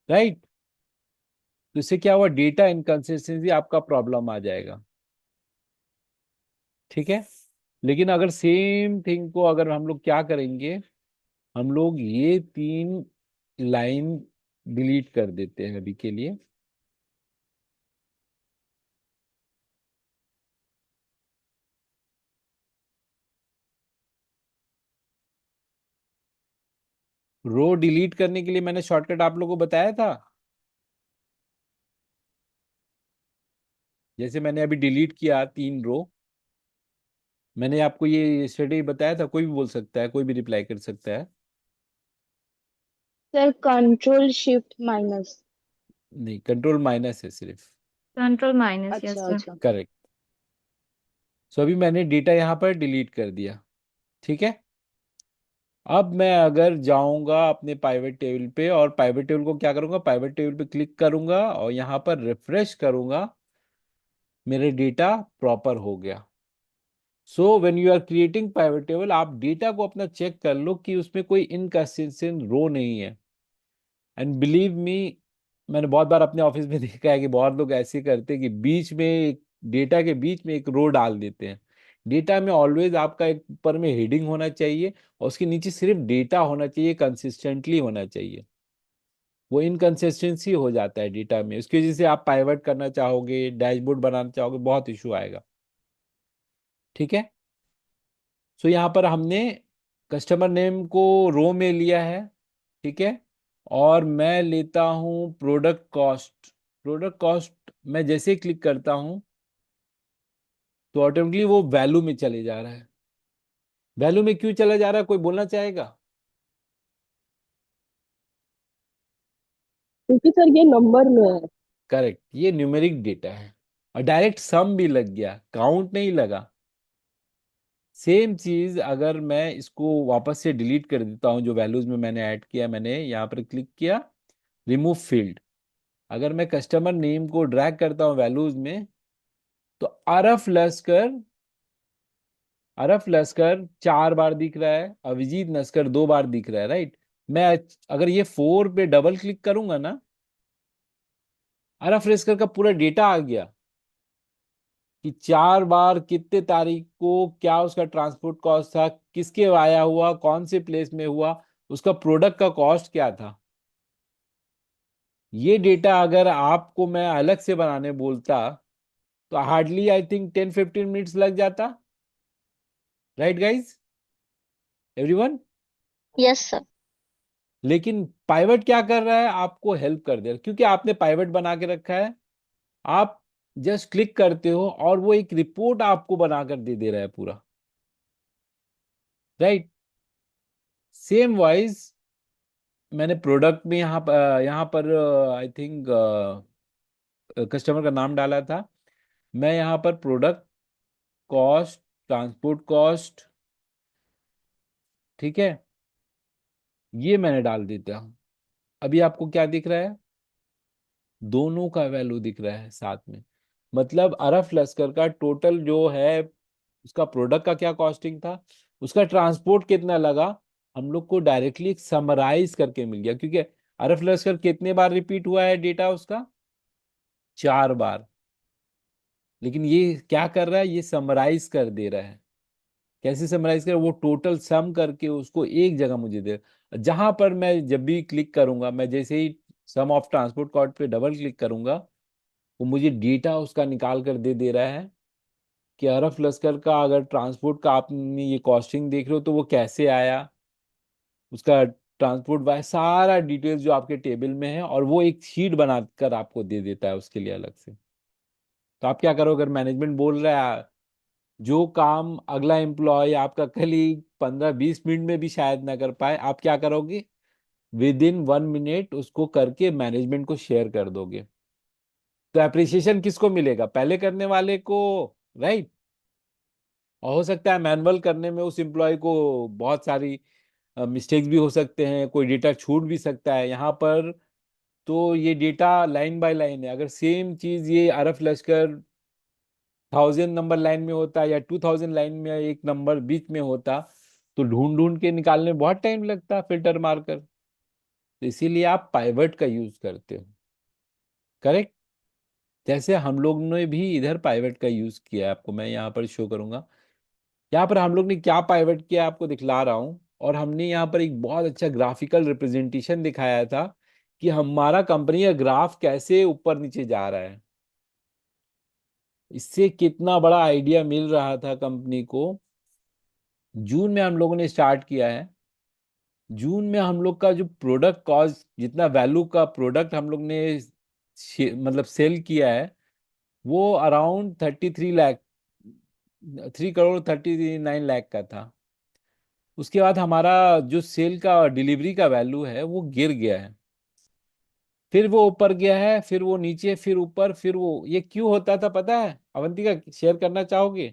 राइट। तो इससे क्या हुआ, डेटा इनकंसिस्टेंसी आपका प्रॉब्लम आ जाएगा। ठीक है। लेकिन अगर सेम थिंग को अगर हम लोग क्या करेंगे, हम लोग ये 3 लाइन डिलीट कर देते हैं अभी के लिए। रो डिलीट करने के लिए मैंने शॉर्टकट आप लोगों को बताया था। जैसे मैंने अभी डिलीट किया 3 रो, मैंने आपको ये यस्टरडे बताया था, कोई भी बोल सकता है, कोई भी रिप्लाई कर सकता है। Sir control shift minus. नहीं, कंट्रोल माइनस है सिर्फ। कंट्रोल माइनस, यस अच्छा सर। अच्छा। करेक्ट। सो अभी मैंने डेटा यहाँ पर डिलीट कर दिया। ठीक है। अब मैं अगर जाऊंगा अपने पाइवेट टेबल पे, और पाइवेट टेबल को क्या करूंगा, पाइवेट टेबल पे क्लिक करूंगा और यहाँ पर रिफ्रेश करूंगा, मेरे डेटा प्रॉपर हो गया। So when you are creating pivot table, आप डेटा को अपना चेक कर लो कि उसमें कोई इनकंसिस्टेंट रो नहीं है। एंड बिलीव मी, मैंने बहुत बार अपने ऑफिस में देखा है कि बहुत लोग ऐसे करते हैं कि बीच में डेटा के बीच में एक रो डाल देते हैं। डेटा में ऑलवेज आपका एक ऊपर में हेडिंग होना चाहिए और उसके नीचे सिर्फ डेटा होना चाहिए, कंसिस्टेंटली होना चाहिए। वो इनकंसिस्टेंसी हो जाता है डेटा में, उसकी वजह से आप पाइवट करना चाहोगे, डैशबोर्ड बनाना चाहोगे, बहुत इशू आएगा। ठीक है। सो यहाँ पर हमने कस्टमर नेम को रो में लिया है, ठीक है। और मैं लेता हूँ प्रोडक्ट कॉस्ट। प्रोडक्ट कॉस्ट मैं जैसे ही क्लिक करता हूँ तो ऑटोमेटिकली वो वैल्यू में चले जा रहा है। वैल्यू में क्यों चला जा रहा है, कोई बोलना चाहेगा? क्योंकि सर ये नंबर में है। करेक्ट, ये न्यूमेरिक डेटा है और डायरेक्ट सम भी लग गया, काउंट नहीं लगा। सेम चीज अगर मैं इसको वापस से डिलीट कर देता हूं, जो वैल्यूज में मैंने ऐड किया, मैंने यहाँ पर क्लिक किया रिमूव फील्ड। अगर मैं कस्टमर नेम को ड्रैग करता हूं वैल्यूज में तो अरफ लश्कर 4 बार दिख रहा है, अभिजीत नस्कर 2 बार दिख रहा है, राइट। मैं अगर ये 4 पे डबल क्लिक करूंगा ना, अरफ लश्कर का पूरा डेटा आ गया कि 4 बार कितने तारीख को क्या उसका ट्रांसपोर्ट कॉस्ट था, किसके आया हुआ, कौन से प्लेस में हुआ, उसका प्रोडक्ट का कॉस्ट क्या था। ये डेटा अगर आपको मैं अलग से बनाने बोलता तो हार्डली आई थिंक 10-15 मिनट्स लग जाता, right guys, everyone. Yes sir. लेकिन पाइवट क्या कर रहा है, आपको हेल्प कर दे रहा है, क्योंकि आपने पाइवट बना के रखा है। आप जस्ट क्लिक करते हो और वो एक रिपोर्ट आपको बनाकर दे रहा है पूरा, राइट। सेम वाइज मैंने प्रोडक्ट में यहाँ पर आई थिंक कस्टमर का नाम डाला था। मैं यहाँ पर प्रोडक्ट कॉस्ट, ट्रांसपोर्ट कॉस्ट, ठीक है, ये मैंने डाल देता हूँ। अभी आपको क्या दिख रहा है, दोनों का वैल्यू दिख रहा है साथ में। मतलब अरफ लश्कर का टोटल जो है, उसका प्रोडक्ट का क्या कॉस्टिंग था, उसका ट्रांसपोर्ट कितना लगा, हम लोग को डायरेक्टली समराइज करके मिल गया। क्योंकि अरफ लश्कर कितने बार रिपीट हुआ है डेटा उसका, 4 बार। लेकिन ये क्या कर रहा है, ये समराइज कर दे रहा है। कैसे समराइज कर, वो टोटल सम करके उसको एक जगह मुझे दे। जहां पर मैं जब भी क्लिक करूंगा, मैं जैसे ही सम ऑफ ट्रांसपोर्ट कॉस्ट पे डबल क्लिक करूंगा, वो मुझे डेटा उसका निकाल कर दे रहा है कि अरफ लश्कर का अगर ट्रांसपोर्ट का आपने ये कॉस्टिंग देख रहे हो तो वो कैसे आया, उसका ट्रांसपोर्ट वाय सारा डिटेल्स जो आपके टेबल में है, और वो एक शीट बनाकर आपको दे देता है उसके लिए अलग से। तो आप क्या करो, अगर मैनेजमेंट बोल रहा है जो काम अगला एम्प्लॉय आपका कल ही 15-20 मिनट में भी शायद ना कर पाए, आप क्या करोगे, विद इन 1 मिनट उसको करके मैनेजमेंट को शेयर कर दोगे। तो अप्रिसिएशन किसको मिलेगा, पहले करने वाले को, राइट। और हो सकता है मैनुअल करने में उस एम्प्लॉय को बहुत सारी मिस्टेक्स भी हो सकते हैं, कोई डेटा छूट भी सकता है यहाँ पर। तो ये डेटा लाइन बाय लाइन है। अगर सेम चीज ये अरफ लश्कर 1000 नंबर लाइन में होता या 2000 लाइन में एक नंबर बीच में होता, तो ढूंढ ढूंढ के निकालने में बहुत टाइम लगता फिल्टर मारकर। तो इसीलिए आप पाइवट का यूज करते हो, करेक्ट। जैसे हम लोग ने भी इधर पाइवट का यूज किया है, आपको मैं यहाँ पर शो करूंगा। यहाँ पर हम लोग ने क्या पाइवट किया आपको दिखला रहा हूँ। और हमने यहाँ पर एक बहुत अच्छा ग्राफिकल रिप्रेजेंटेशन दिखाया था कि हमारा कंपनी का ग्राफ कैसे ऊपर नीचे जा रहा है। इससे कितना बड़ा आइडिया मिल रहा था कंपनी को। जून में हम लोगों ने स्टार्ट किया है। जून में हम लोग का जो प्रोडक्ट कॉस्ट, जितना वैल्यू का प्रोडक्ट हम लोग ने मतलब सेल किया है, वो अराउंड 33 लाख, 3 करोड़ 39 लाख का था। उसके बाद हमारा जो सेल का डिलीवरी का वैल्यू है वो गिर गया है, फिर वो ऊपर गया है, फिर वो नीचे, फिर ऊपर, फिर वो, ये क्यों होता था पता है अवंतिका, शेयर करना चाहोगे?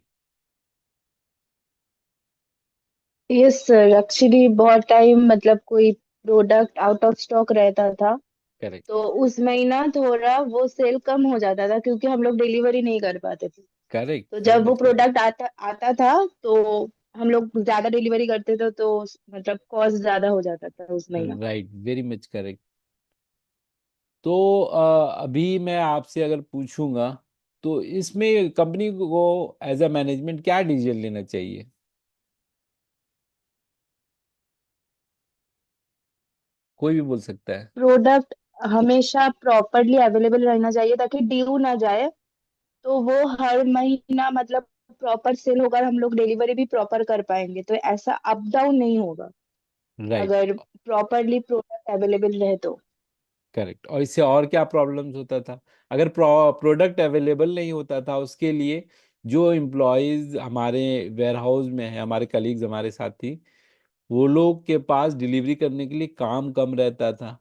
यस सर, एक्चुअली बहुत टाइम मतलब कोई प्रोडक्ट आउट ऑफ स्टॉक रहता था, करेक्ट, तो उस महीना थोड़ा वो सेल कम हो जाता था क्योंकि हम लोग डिलीवरी नहीं कर पाते थे। करेक्ट, तो वेरी जब वो मच करेक्ट। प्रोडक्ट आता आता था तो हम लोग ज्यादा डिलीवरी करते थे, तो मतलब कॉस्ट ज्यादा हो जाता था उस महीना। Right, very much correct. तो अभी मैं आपसे अगर पूछूंगा तो इसमें कंपनी को एज अ मैनेजमेंट क्या डिसीजन लेना चाहिए, कोई भी बोल सकता है। प्रोडक्ट हमेशा प्रॉपरली अवेलेबल रहना चाहिए ताकि ड्यू ना जाए। तो वो हर महीना मतलब प्रॉपर सेल होगा और हम लोग डिलीवरी भी प्रॉपर कर पाएंगे, तो ऐसा अप डाउन नहीं होगा राइट। अगर प्रॉपरली प्रोडक्ट अवेलेबल रहे तो। करेक्ट। और इससे और क्या प्रॉब्लम्स होता था? अगर प्रोडक्ट अवेलेबल नहीं होता था, उसके लिए जो एम्प्लॉयज हमारे वेयर हाउस में है, हमारे कलीग्स, हमारे साथी, वो लोग के पास डिलीवरी करने के लिए काम कम रहता था।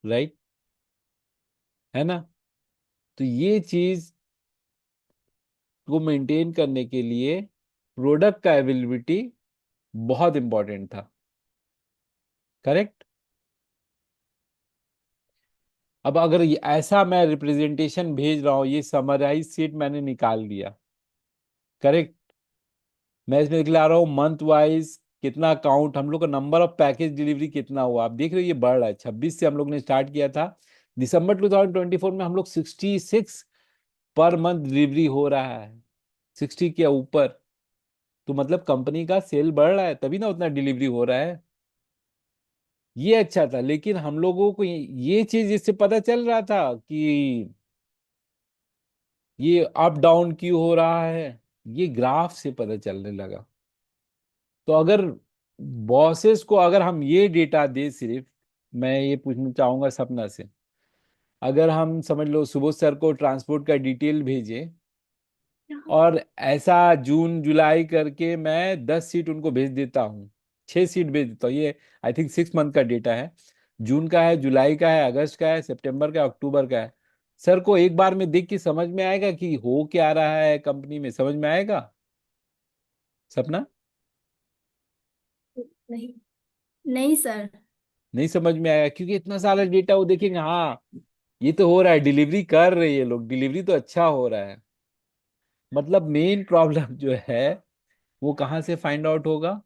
राइट, है ना? तो ये चीज को मेंटेन करने के लिए प्रोडक्ट का अवेलेबिलिटी बहुत इंपॉर्टेंट था। करेक्ट। अब अगर ऐसा मैं रिप्रेजेंटेशन भेज रहा हूं, ये समराइज सीट मैंने निकाल दिया। करेक्ट। मैं इसमें दिखला रहा हूँ मंथ वाइज कितना काउंट, हम लोग का नंबर ऑफ पैकेज डिलीवरी कितना हुआ। आप देख रहे हो ये बढ़ रहा है। 26 से हम लोग ने स्टार्ट किया था, दिसंबर 2024 में हम लोग 66 पर मंथ डिलीवरी हो रहा है, 60 के ऊपर। तो मतलब कंपनी का सेल बढ़ रहा है, तभी ना उतना डिलीवरी हो रहा है। ये अच्छा था। लेकिन हम लोगों को ये चीज इससे पता चल रहा था कि ये अप डाउन क्यों हो रहा है, ये ग्राफ से पता चलने लगा। तो अगर बॉसेस को अगर हम ये डेटा दे, सिर्फ मैं ये पूछना चाहूंगा सपना से, अगर हम समझ लो सुबोध सर को ट्रांसपोर्ट का डिटेल भेजे और ऐसा जून जुलाई करके मैं 10 सीट उनको भेज देता हूँ, 6 सीट भेज देता हूँ, ये आई थिंक 6 मंथ का डेटा है। जून का है, जुलाई का है, अगस्त का है, सितंबर का है, अक्टूबर का है। सर को एक बार में देख के समझ में आएगा कि हो क्या रहा है कंपनी में? समझ में आएगा सपना? नहीं, नहीं सर। नहीं समझ में आएगा, क्योंकि इतना सारा डेटा वो देखेंगे, हाँ ये तो हो रहा है, डिलीवरी कर रही है लोग, डिलीवरी तो अच्छा हो रहा है। मतलब मेन प्रॉब्लम जो है वो कहाँ से फाइंड आउट होगा?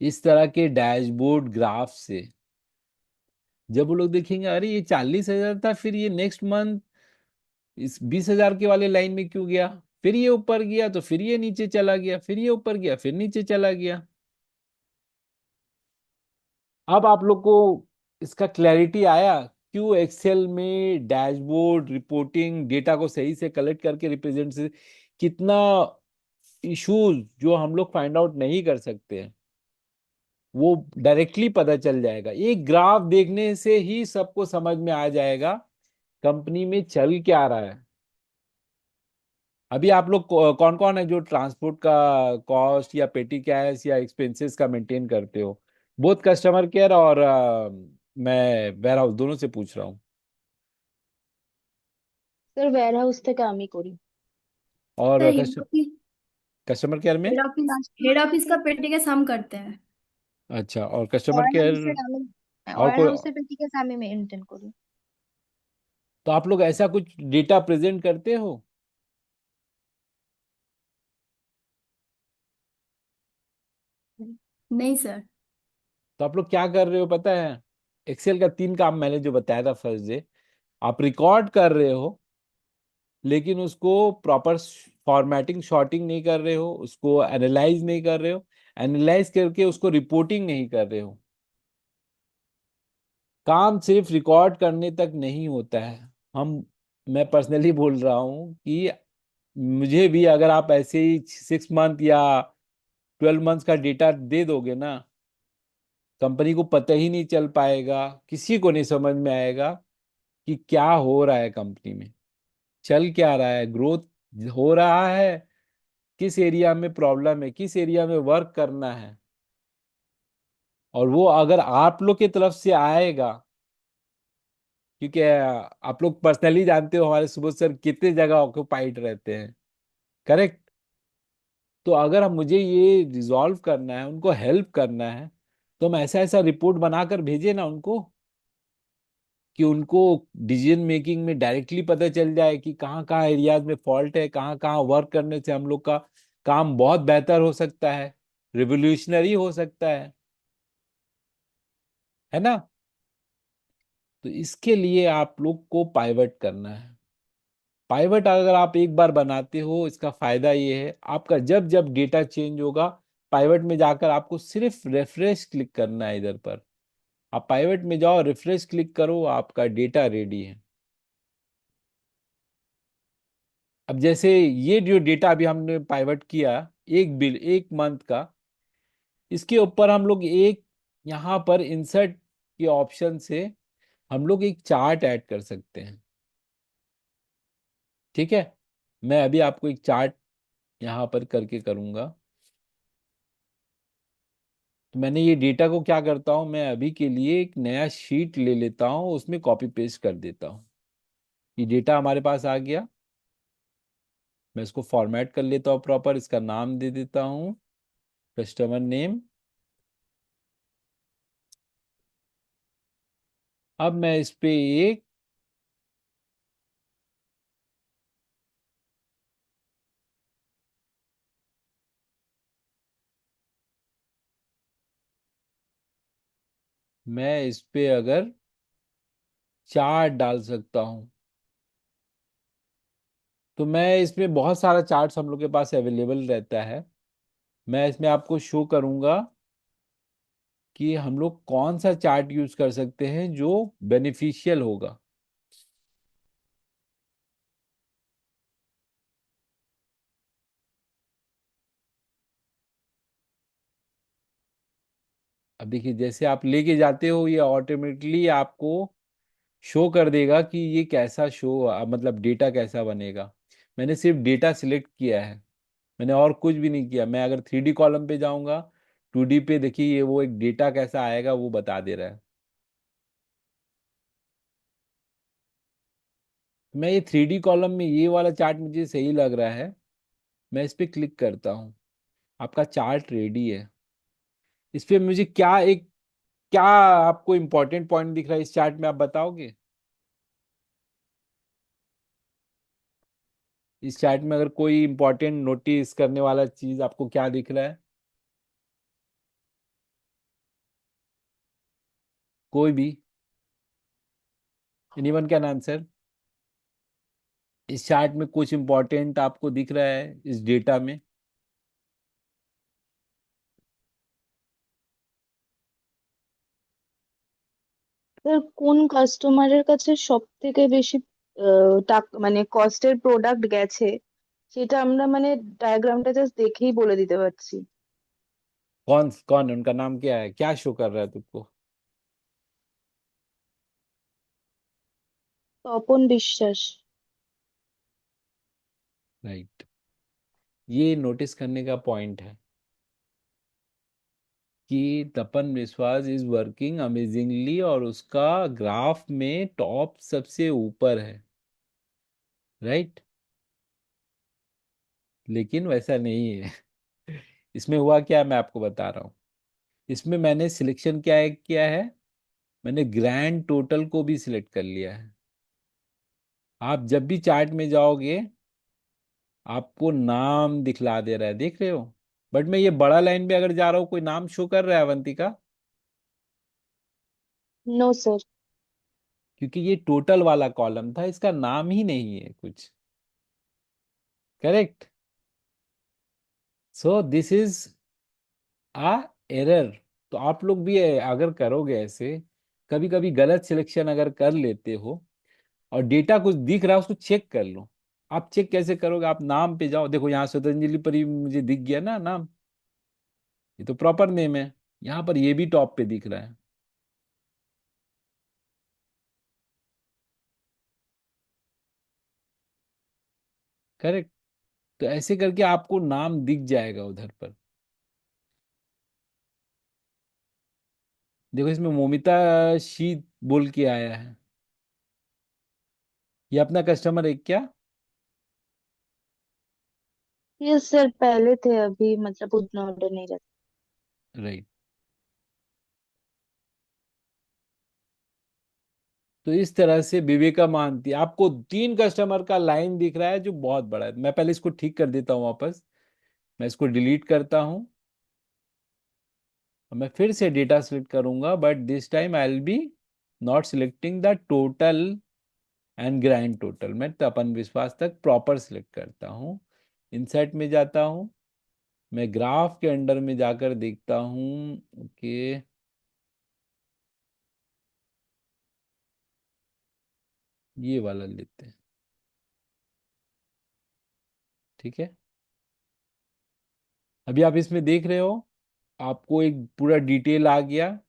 इस तरह के डैशबोर्ड ग्राफ से। जब वो लोग देखेंगे अरे ये 40,000 था, फिर ये नेक्स्ट मंथ इस 20,000 के वाले लाइन में क्यों गया, फिर ये ऊपर गया तो फिर ये नीचे चला गया, फिर ये ऊपर गया फिर नीचे चला गया। अब आप लोग को इसका क्लैरिटी आया क्यों एक्सेल में डैशबोर्ड रिपोर्टिंग डेटा को सही से कलेक्ट करके रिप्रेजेंट से कितना इश्यूज जो हम लोग फाइंड आउट नहीं कर सकते हैं, वो डायरेक्टली पता चल जाएगा। एक ग्राफ देखने से ही सबको समझ में आ जाएगा कंपनी में चल क्या रहा है। अभी आप लोग कौन कौन है जो ट्रांसपोर्ट का कॉस्ट या पेटी कैश या एक्सपेंसेस का मेंटेन करते हो? बोथ कस्टमर केयर और मैं वेयर हाउस दोनों से पूछ रहा हूँ। सर वेयर हाउस থেকে আমি করি। और सर कस्टमर केयर में? हेड ऑफिस का पेटीकेस हम करते हैं। अच्छा, और कस्टमर ওয়ার केयर? হাউসের আমি और ওয়ার कोई? হাউসের পেটিকেস আমি মেনটেন করি। तो आप लोग ऐसा कुछ डेटा प्रेजेंट करते हो? नहीं सर। तो आप लोग क्या कर रहे हो पता है? एक्सेल का 3 काम मैंने जो बताया था फर्स्ट डे, आप रिकॉर्ड कर रहे हो लेकिन उसको प्रॉपर फॉर्मेटिंग शॉर्टिंग नहीं कर रहे हो, उसको एनालाइज नहीं कर रहे हो, एनालाइज करके उसको रिपोर्टिंग नहीं कर रहे हो। काम सिर्फ रिकॉर्ड करने तक नहीं होता है। हम मैं पर्सनली बोल रहा हूँ कि मुझे भी अगर आप ऐसे ही 6 मंथ या 12 मंथ्स का डेटा दे दोगे ना, कंपनी को पता ही नहीं चल पाएगा, किसी को नहीं समझ में आएगा कि क्या हो रहा है कंपनी में, चल क्या रहा है, ग्रोथ हो रहा है, किस एरिया में प्रॉब्लम है, किस एरिया में वर्क करना है। और वो अगर आप लोग की तरफ से आएगा, क्योंकि आप लोग पर्सनली जानते हो हमारे सुबोध सर कितने जगह ऑक्यूपाइड रहते हैं। करेक्ट। तो अगर हम मुझे ये रिजॉल्व करना है, उनको हेल्प करना है, तो हम ऐसा ऐसा रिपोर्ट बनाकर भेजे ना उनको कि उनको डिसीजन मेकिंग में डायरेक्टली पता चल जाए कि कहाँ कहाँ एरियाज में फॉल्ट है, कहाँ कहाँ वर्क करने से हम लोग का काम बहुत बेहतर हो सकता है, रिवोल्यूशनरी हो सकता है ना? तो इसके लिए आप लोग को पाइवट करना है। पाइवट अगर आप एक बार बनाते हो, इसका फायदा ये है आपका जब जब डेटा चेंज होगा, पाइवट में जाकर आपको सिर्फ रिफ्रेश क्लिक करना है इधर पर। आप पाइवट में जाओ, रिफ्रेश क्लिक करो, आपका डेटा रेडी है। अब जैसे ये जो डेटा अभी हमने पाइवट किया, एक बिल एक मंथ का, इसके ऊपर हम लोग एक यहाँ पर इंसर्ट के ऑप्शन से हम लोग एक चार्ट ऐड कर सकते हैं। ठीक है, मैं अभी आपको एक चार्ट यहाँ पर करके करूंगा। तो मैंने ये डेटा को क्या करता हूँ, मैं अभी के लिए एक नया शीट ले लेता हूँ, उसमें कॉपी पेस्ट कर देता हूँ। ये डेटा हमारे पास आ गया, मैं इसको फॉर्मेट कर लेता हूँ प्रॉपर, इसका नाम दे देता हूँ कस्टमर नेम। अब मैं इस पे एक मैं इस पे अगर चार्ट डाल सकता हूँ, तो मैं इसमें बहुत सारा चार्ट्स हम लोग के पास अवेलेबल रहता है। मैं इसमें आपको शो करूंगा कि हम लोग कौन सा चार्ट यूज कर सकते हैं जो बेनिफिशियल होगा। अब देखिए, जैसे आप लेके जाते हो ये ऑटोमेटिकली आपको शो कर देगा कि ये कैसा शो, मतलब डेटा कैसा बनेगा। मैंने सिर्फ डेटा सिलेक्ट किया है, मैंने और कुछ भी नहीं किया। मैं अगर 3D कॉलम पे जाऊंगा, 2D पे देखिए ये वो एक डेटा कैसा आएगा वो बता दे रहा है। मैं ये 3D कॉलम में ये वाला चार्ट मुझे सही लग रहा है, मैं इस पे क्लिक करता हूँ। आपका चार्ट रेडी है। इस पे मुझे क्या आपको इंपॉर्टेंट पॉइंट दिख रहा है इस चार्ट में, आप बताओगे? इस चार्ट में अगर कोई इंपॉर्टेंट नोटिस करने वाला चीज आपको क्या दिख रहा है? कोई भी, एनीवन कैन आंसर। इस चार्ट में कुछ इंपॉर्टेंट आपको दिख रहा है इस डेटा में? স্যার কোন কাস্টমারের কাছে সব থেকে বেশি মানে কস্টের প্রোডাক্ট গেছে সেটা আমরা মানে ডায়াগ্রামটা জাস্ট দেখেই বলে দিতে পারছি। कौन कौन है? उनका नाम क्या है? क्या शो कर रहा है तुमको? তপন বিশ্বাস। राइट, ये नोटिस करने का पॉइंट है कि तपन विश्वास इज वर्किंग अमेजिंगली और उसका ग्राफ में टॉप सबसे ऊपर है। राइट, लेकिन वैसा नहीं है। इसमें हुआ क्या, मैं आपको बता रहा हूँ। इसमें मैंने सिलेक्शन किया है, मैंने ग्रैंड टोटल को भी सिलेक्ट कर लिया है। आप जब भी चार्ट में जाओगे आपको नाम दिखला दे रहा है, देख रहे हो? बट मैं ये बड़ा लाइन पे अगर जा रहा हूँ, कोई नाम शो कर रहा है अवंतिका? No sir. क्योंकि ये टोटल वाला कॉलम था, इसका नाम ही नहीं है कुछ। Correct, so this is a error. तो आप लोग भी अगर करोगे ऐसे, कभी कभी गलत सिलेक्शन अगर कर लेते हो और डेटा कुछ दिख रहा है, उसको चेक कर लो। आप चेक कैसे करोगे? आप नाम पे जाओ, देखो यहाँ स्वतंजलि पर ही मुझे दिख गया ना नाम, ये तो प्रॉपर नेम है। यहाँ पर ये भी टॉप पे दिख रहा है। करेक्ट, तो ऐसे करके आपको नाम दिख जाएगा उधर पर। देखो इसमें मोमिता शीत बोल के आया है, ये अपना कस्टमर है क्या? ये सर पहले थे, अभी मतलब उतना ऑर्डर नहीं रहता। राइट, तो इस तरह से विवेका महांती, आपको 3 कस्टमर का लाइन दिख रहा है जो बहुत बड़ा है। मैं पहले इसको ठीक कर देता हूँ वापस, मैं इसको डिलीट करता हूँ और मैं फिर से डेटा सिलेक्ट करूंगा, but this time I will be not selecting the total and grand total. मैं तपन विश्वास तक प्रॉपर सिलेक्ट करता हूँ, इंसर्ट में जाता हूँ, मैं ग्राफ के अंडर में जाकर देखता हूँ। ओके, ये वाला लेते हैं। ठीक है। अभी आप इसमें देख रहे हो, आपको एक पूरा डिटेल आ गया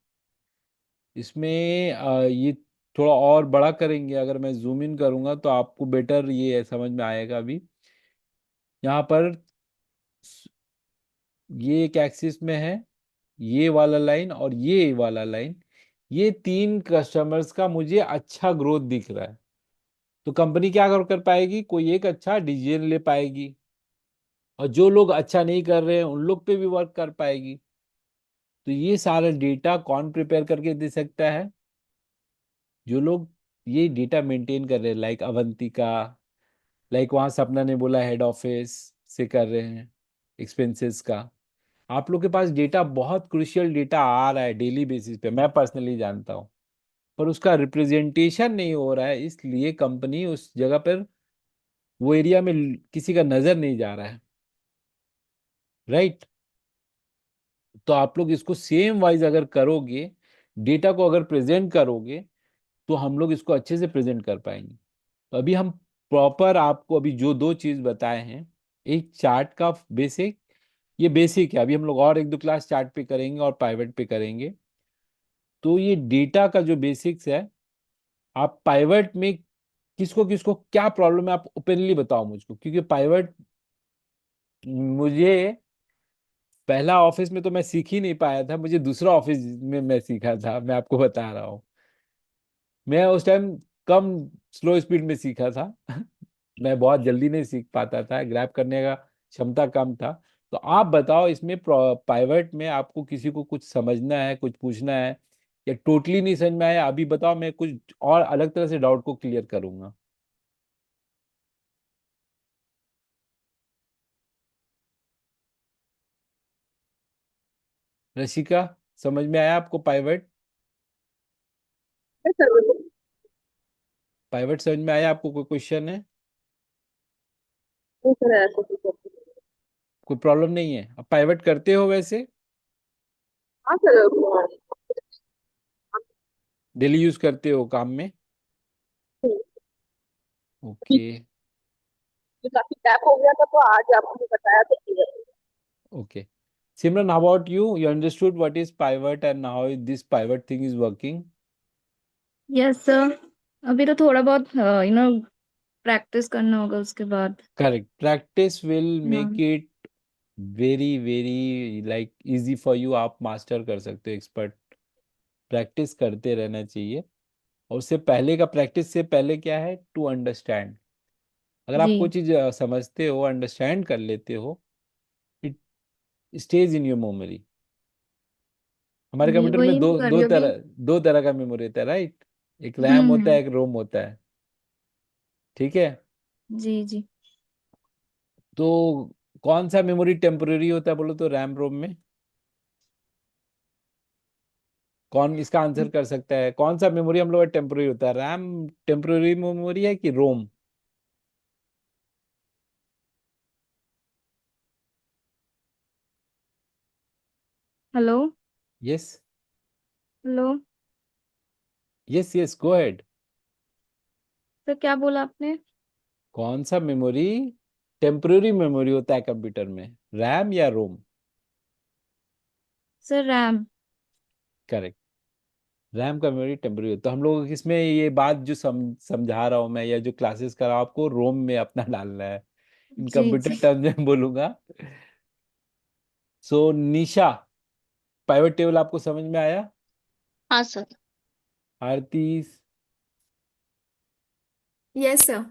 इसमें। ये थोड़ा और बड़ा करेंगे, अगर मैं जूम इन करूंगा तो आपको बेटर ये समझ में आएगा। अभी यहाँ पर ये एक एक्सिस में है, ये वाला लाइन और ये वाला लाइन, ये तीन कस्टमर्स का मुझे अच्छा ग्रोथ दिख रहा है। तो कंपनी क्या कर पाएगी, कोई एक अच्छा डिसीजन ले पाएगी, और जो लोग अच्छा नहीं कर रहे हैं उन लोग पे भी वर्क कर पाएगी। तो ये सारा डेटा कौन प्रिपेयर करके दे सकता है, जो लोग ये डेटा मेंटेन कर रहे हैं, लाइक अवंतिका, लाइक वहां सपना ने बोला हेड ऑफिस से कर रहे हैं एक्सपेंसेस का। आप लोग के पास डेटा, बहुत क्रुशियल डेटा आ रहा है डेली बेसिस पे, मैं पर्सनली जानता हूँ, पर उसका रिप्रेजेंटेशन नहीं हो रहा है, इसलिए कंपनी उस जगह पर, वो एरिया में किसी का नजर नहीं जा रहा है। राइट। तो आप लोग इसको सेम वाइज अगर करोगे, डेटा को अगर प्रेजेंट करोगे, तो हम लोग इसको अच्छे से प्रेजेंट कर पाएंगे। तो अभी हम प्रॉपर आपको अभी जो दो चीज बताए हैं, एक चार्ट का बेसिक, ये बेसिक है, अभी हम लोग और एक दो क्लास चार्ट पे करेंगे और पाइवट पे करेंगे। तो ये डेटा का जो बेसिक्स है, आप पाइवट में किसको किसको क्या प्रॉब्लम है आप ओपनली बताओ मुझको, क्योंकि पाइवट मुझे पहला ऑफिस में तो मैं सीख ही नहीं पाया था, मुझे दूसरा ऑफिस में मैं सीखा था, मैं आपको बता रहा हूँ। मैं उस टाइम कम स्लो स्पीड में सीखा था मैं बहुत जल्दी नहीं सीख पाता था, ग्रैब करने का क्षमता कम था। तो आप बताओ, इसमें पाइवट में आपको किसी को कुछ समझना है, कुछ पूछना है, या टोटली नहीं समझ में आया, अभी बताओ, मैं कुछ और अलग तरह से डाउट को क्लियर करूंगा। रशिका, समझ में आया आपको पाइवट? पाइवट समझ में आया आपको? कोई क्वेश्चन है? कोई प्रॉब्लम नहीं है? अब पाइवट करते हो वैसे, डेली यूज करते हो काम में? Okay. Okay. Simran, how about you? You understood what is pivot and how this pivot thing is working? Yes sir, अभी तो थोड़ा बहुत प्रैक्टिस करना होगा उसके बाद। Correct. Practice will make हाँ it very very like easy for you. आप मास्टर कर सकते हो, एक्सपर्ट। प्रैक्टिस करते रहना चाहिए। और उससे पहले का, प्रैक्टिस से पहले क्या है, टू अंडरस्टैंड। अगर जी, आप कोई चीज समझते हो, अंडरस्टैंड कर लेते हो, it stage in your memory. हमारे जी कंप्यूटर में वही मैं दो कर दो रही हूँ अभी। तरह दो तरह का मेमोरी होता है, राइट? एक रैम होता है, हम्म। एक रोम होता है। ठीक है। जी जी। तो कौन सा मेमोरी टेम्पररी होता है बोलो तो, रैम रोम में? कौन इसका आंसर कर सकता है, कौन सा मेमोरी हम लोग का टेम्पररी होता है? रैम टेम्पररी मेमोरी है कि ROM? Hello. Yes. Hello yes yes, go ahead. Sir, क्या बोला आपने? कौन सा मेमोरी टेम्पररी मेमोरी होता है कंप्यूटर में, रैम या ROM? Sir RAM. Correct. RAM का मेमोरी टेम्पररी होता है। हम लोग इसमें ये बात जो समझा रहा हूँ मैं, या जो क्लासेस कर रहा हूँ, आपको रोम में अपना डालना है, इन जी कंप्यूटर जी। टर्म्स में बोलूंगा। सो निशा, पाइवट टेबल आपको समझ में आया? हाँ सर। आरती, यस सर।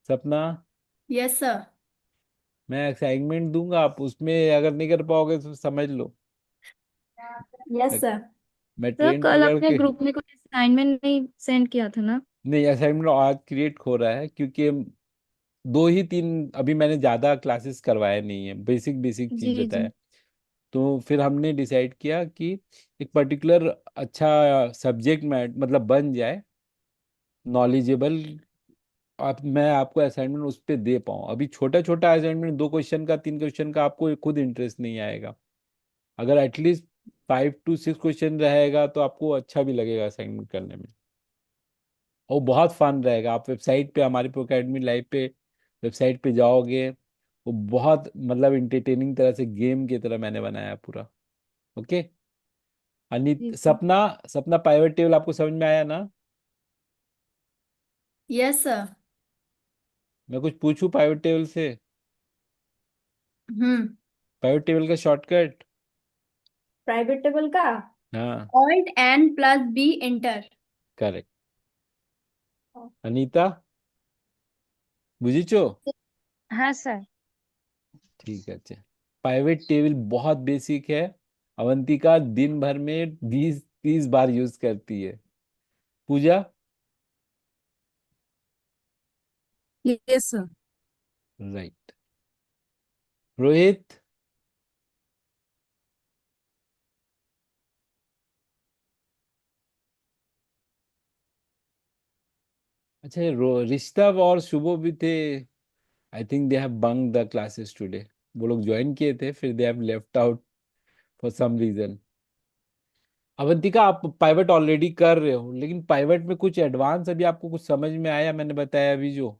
सपना, यस सर। मैं असाइनमेंट दूंगा, आप उसमें अगर नहीं कर पाओगे तो समझ लो। यस मैं, सर। मैं सर ट्रेन कल पकड़ अपने के, ग्रुप में कोई असाइनमेंट नहीं सेंड किया था ना? नहीं असाइनमेंट आज क्रिएट हो रहा है, क्योंकि दो ही तीन अभी मैंने ज्यादा क्लासेस करवाए नहीं है, बेसिक बेसिक जी चीज जी। बताया। तो फिर हमने डिसाइड किया कि एक पर्टिकुलर अच्छा सब्जेक्ट में मतलब बन जाए, नॉलेजेबल, आप मैं आपको असाइनमेंट उस पर दे पाऊँ। अभी छोटा छोटा असाइनमेंट, दो क्वेश्चन का, तीन क्वेश्चन का, आपको खुद इंटरेस्ट नहीं आएगा। अगर एटलीस्ट 5 to 6 क्वेश्चन रहेगा तो आपको अच्छा भी लगेगा असाइनमेंट करने में, और बहुत फन रहेगा। आप वेबसाइट पे, हमारे प्रो अकेडमी लाइव पे वेबसाइट पे जाओगे, वो बहुत मतलब इंटरटेनिंग तरह से गेम की तरह मैंने बनाया है पूरा। ओके। जी sir. Sapna, Sapna pivot table आपको समझ में आया ना? Yes sir. मैं कुछ पूछूं पाइवट टेबल से? हम्म। पाइवट टेबल का शॉर्टकट? प्राइवेट टेबल का हाँ, Alt N plus B enter. Correct. Anita, बुझिचो? हाँ सर। ठीक है, अच्छा। पाइवट टेबल बहुत बेसिक है। अवंतिका दिन भर में 20-30 बार यूज करती है। Pooja? Yes sir. Right. Rohit? अच्छा, ये ऋषभ और शुभो भी थे। I think they have bunk the classes today. वो लोग ज्वाइन किए थे, फिर they have left out for some reason. Avantika, आप पाइवट ऑलरेडी कर रहे हो, लेकिन पाइवट में कुछ एडवांस अभी आपको कुछ समझ में आया मैंने बताया अभी जो?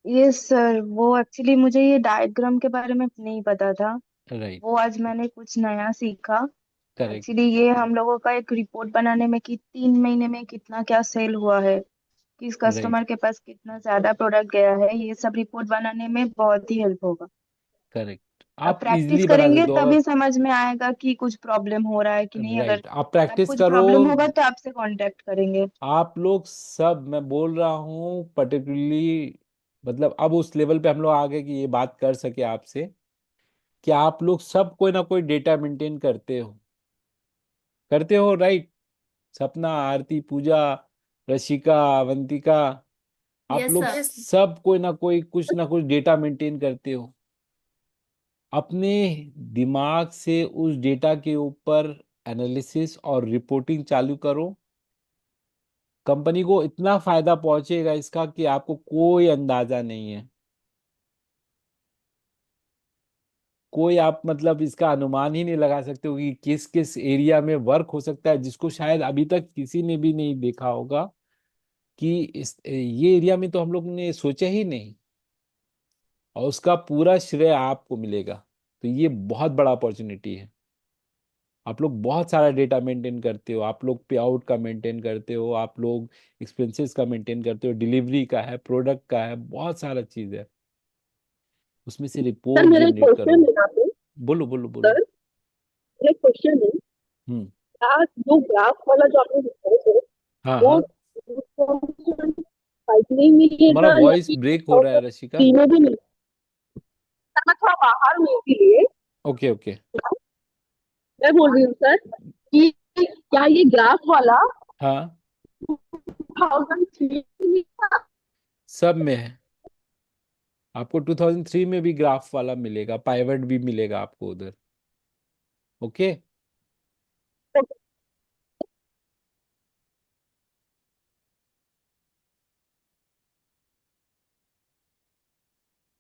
यस सर, वो एक्चुअली मुझे ये डायग्राम के बारे में नहीं पता था। राइट। वो आज मैंने कुछ नया सीखा। करेक्ट। एक्चुअली ये हम लोगों का एक रिपोर्ट बनाने में कि 3 महीने में कितना क्या सेल हुआ है, किस राइट। कस्टमर के पास कितना ज्यादा प्रोडक्ट गया है, ये सब रिपोर्ट बनाने में बहुत ही हेल्प होगा। करेक्ट। अब आप प्रैक्टिस इजीली बना करेंगे सकते हो तभी समझ में आएगा कि कुछ प्रॉब्लम हो रहा है कि नहीं। अगर राइट, आप अब प्रैक्टिस कुछ करो। प्रॉब्लम होगा तो आपसे कांटेक्ट करेंगे। आप लोग सब, मैं बोल रहा हूँ पर्टिकुलरली, मतलब अब उस लेवल पे हम लोग आ गए कि ये बात कर सके आपसे, कि आप लोग सब कोई ना कोई डेटा मेंटेन करते हो। करते हो, राइट? सपना, आरती, पूजा, रशिका, अवंतिका, आप यस लोग सर। सब कोई ना कोई कुछ ना कुछ डेटा मेंटेन करते हो। अपने दिमाग से उस डेटा के ऊपर एनालिसिस और रिपोर्टिंग चालू करो। कंपनी को इतना फायदा पहुंचेगा इसका कि आपको कोई अंदाजा नहीं है। कोई आप मतलब इसका अनुमान ही नहीं लगा सकते हो कि किस किस एरिया में वर्क हो सकता है, जिसको शायद अभी तक किसी ने भी नहीं देखा होगा कि ये एरिया में तो हम लोग ने सोचा ही नहीं, और उसका पूरा श्रेय आपको मिलेगा। तो ये बहुत बड़ा अपॉर्चुनिटी है। आप लोग बहुत सारा डेटा मेंटेन करते हो, आप लोग पे आउट का मेंटेन करते हो, आप लोग एक्सपेंसेस का मेंटेन करते हो, डिलीवरी का है, प्रोडक्ट का है, बहुत सारा चीज है। उसमें से सर रिपोर्ट मेरा एक जनरेट करो। क्वेश्चन है यहाँ पे। बोलो बोलो बोलो। सर मेरा एक क्वेश्चन है। हम्म। क्या जो ग्राफ वाला जो आपने बताया है हाँ वो हाँ। 2005 में ही तुम्हारा मिलेगा या वॉइस फिर ब्रेक हो रहा है रशिका। 2003 में भी मिलेगा? सर मैं थोड़ा बाहर हूँ इसीलिए ओके ओके। मैं बोल रही हूँ सर कि क्या ये ग्राफ वाला हाँ, 2003 में मिलेगा? सब में है। आपको 2003 में भी ग्राफ वाला मिलेगा, पाइवट भी मिलेगा आपको उधर। ओके।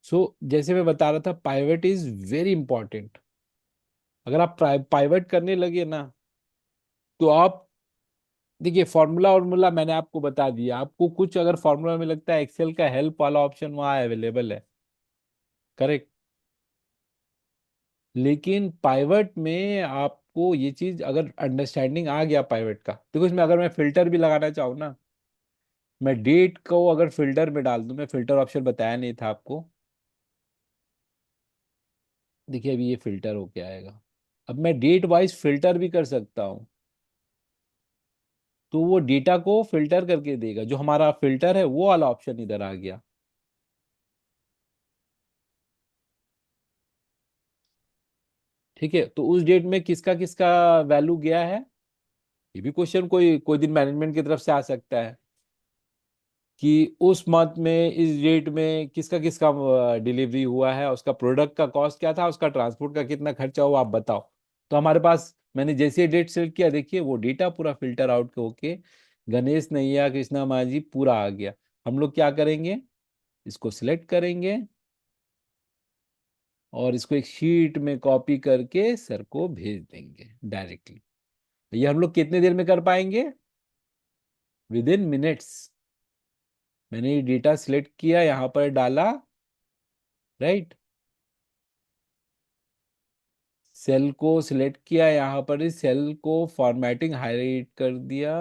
सो जैसे मैं बता रहा था, पाइवट इज वेरी इंपॉर्टेंट। अगर आप पाइवट करने लगे ना, तो आप देखिए, फॉर्मूला वॉर्मूला मैंने आपको बता दिया। आपको कुछ अगर फॉर्मूला में लगता है, एक्सेल का हेल्प वाला ऑप्शन वहाँ अवेलेबल है। करेक्ट। लेकिन पाइवट में आपको ये चीज अगर अंडरस्टैंडिंग आ गया पाइवट का, देखो इसमें अगर मैं फिल्टर भी लगाना चाहूँ ना, मैं डेट को अगर फिल्टर में डाल दूं, मैं फिल्टर ऑप्शन बताया नहीं था आपको। देखिए अभी ये फिल्टर होके आएगा। अब मैं डेट वाइज फिल्टर भी कर सकता हूँ। तो वो डेटा को फिल्टर करके देगा, जो हमारा फिल्टर है वो वाला ऑप्शन इधर आ गया। ठीक है, तो उस डेट में किसका किसका वैल्यू गया है, ये भी क्वेश्चन कोई कोई दिन मैनेजमेंट की तरफ से आ सकता है कि उस मंथ में इस डेट में किसका किसका डिलीवरी हुआ है, उसका प्रोडक्ट का कॉस्ट क्या था, उसका ट्रांसपोर्ट का कितना खर्चा हुआ, आप बताओ। तो हमारे पास, मैंने जैसे डेट सेलेक्ट किया, देखिए वो डेटा पूरा फिल्टर आउट होके गणेश नैया कृष्णा माझी पूरा आ गया। हम लोग क्या करेंगे, इसको सिलेक्ट करेंगे और इसको एक शीट में कॉपी करके सर को भेज देंगे डायरेक्टली। ये हम लोग कितने देर में कर पाएंगे? With in minutes. मैंने ये डेटा सिलेक्ट किया, यहाँ पर डाला, राइट। सेल को सिलेक्ट किया, यहाँ पर इस सेल को फॉर्मेटिंग हाईलाइट कर दिया।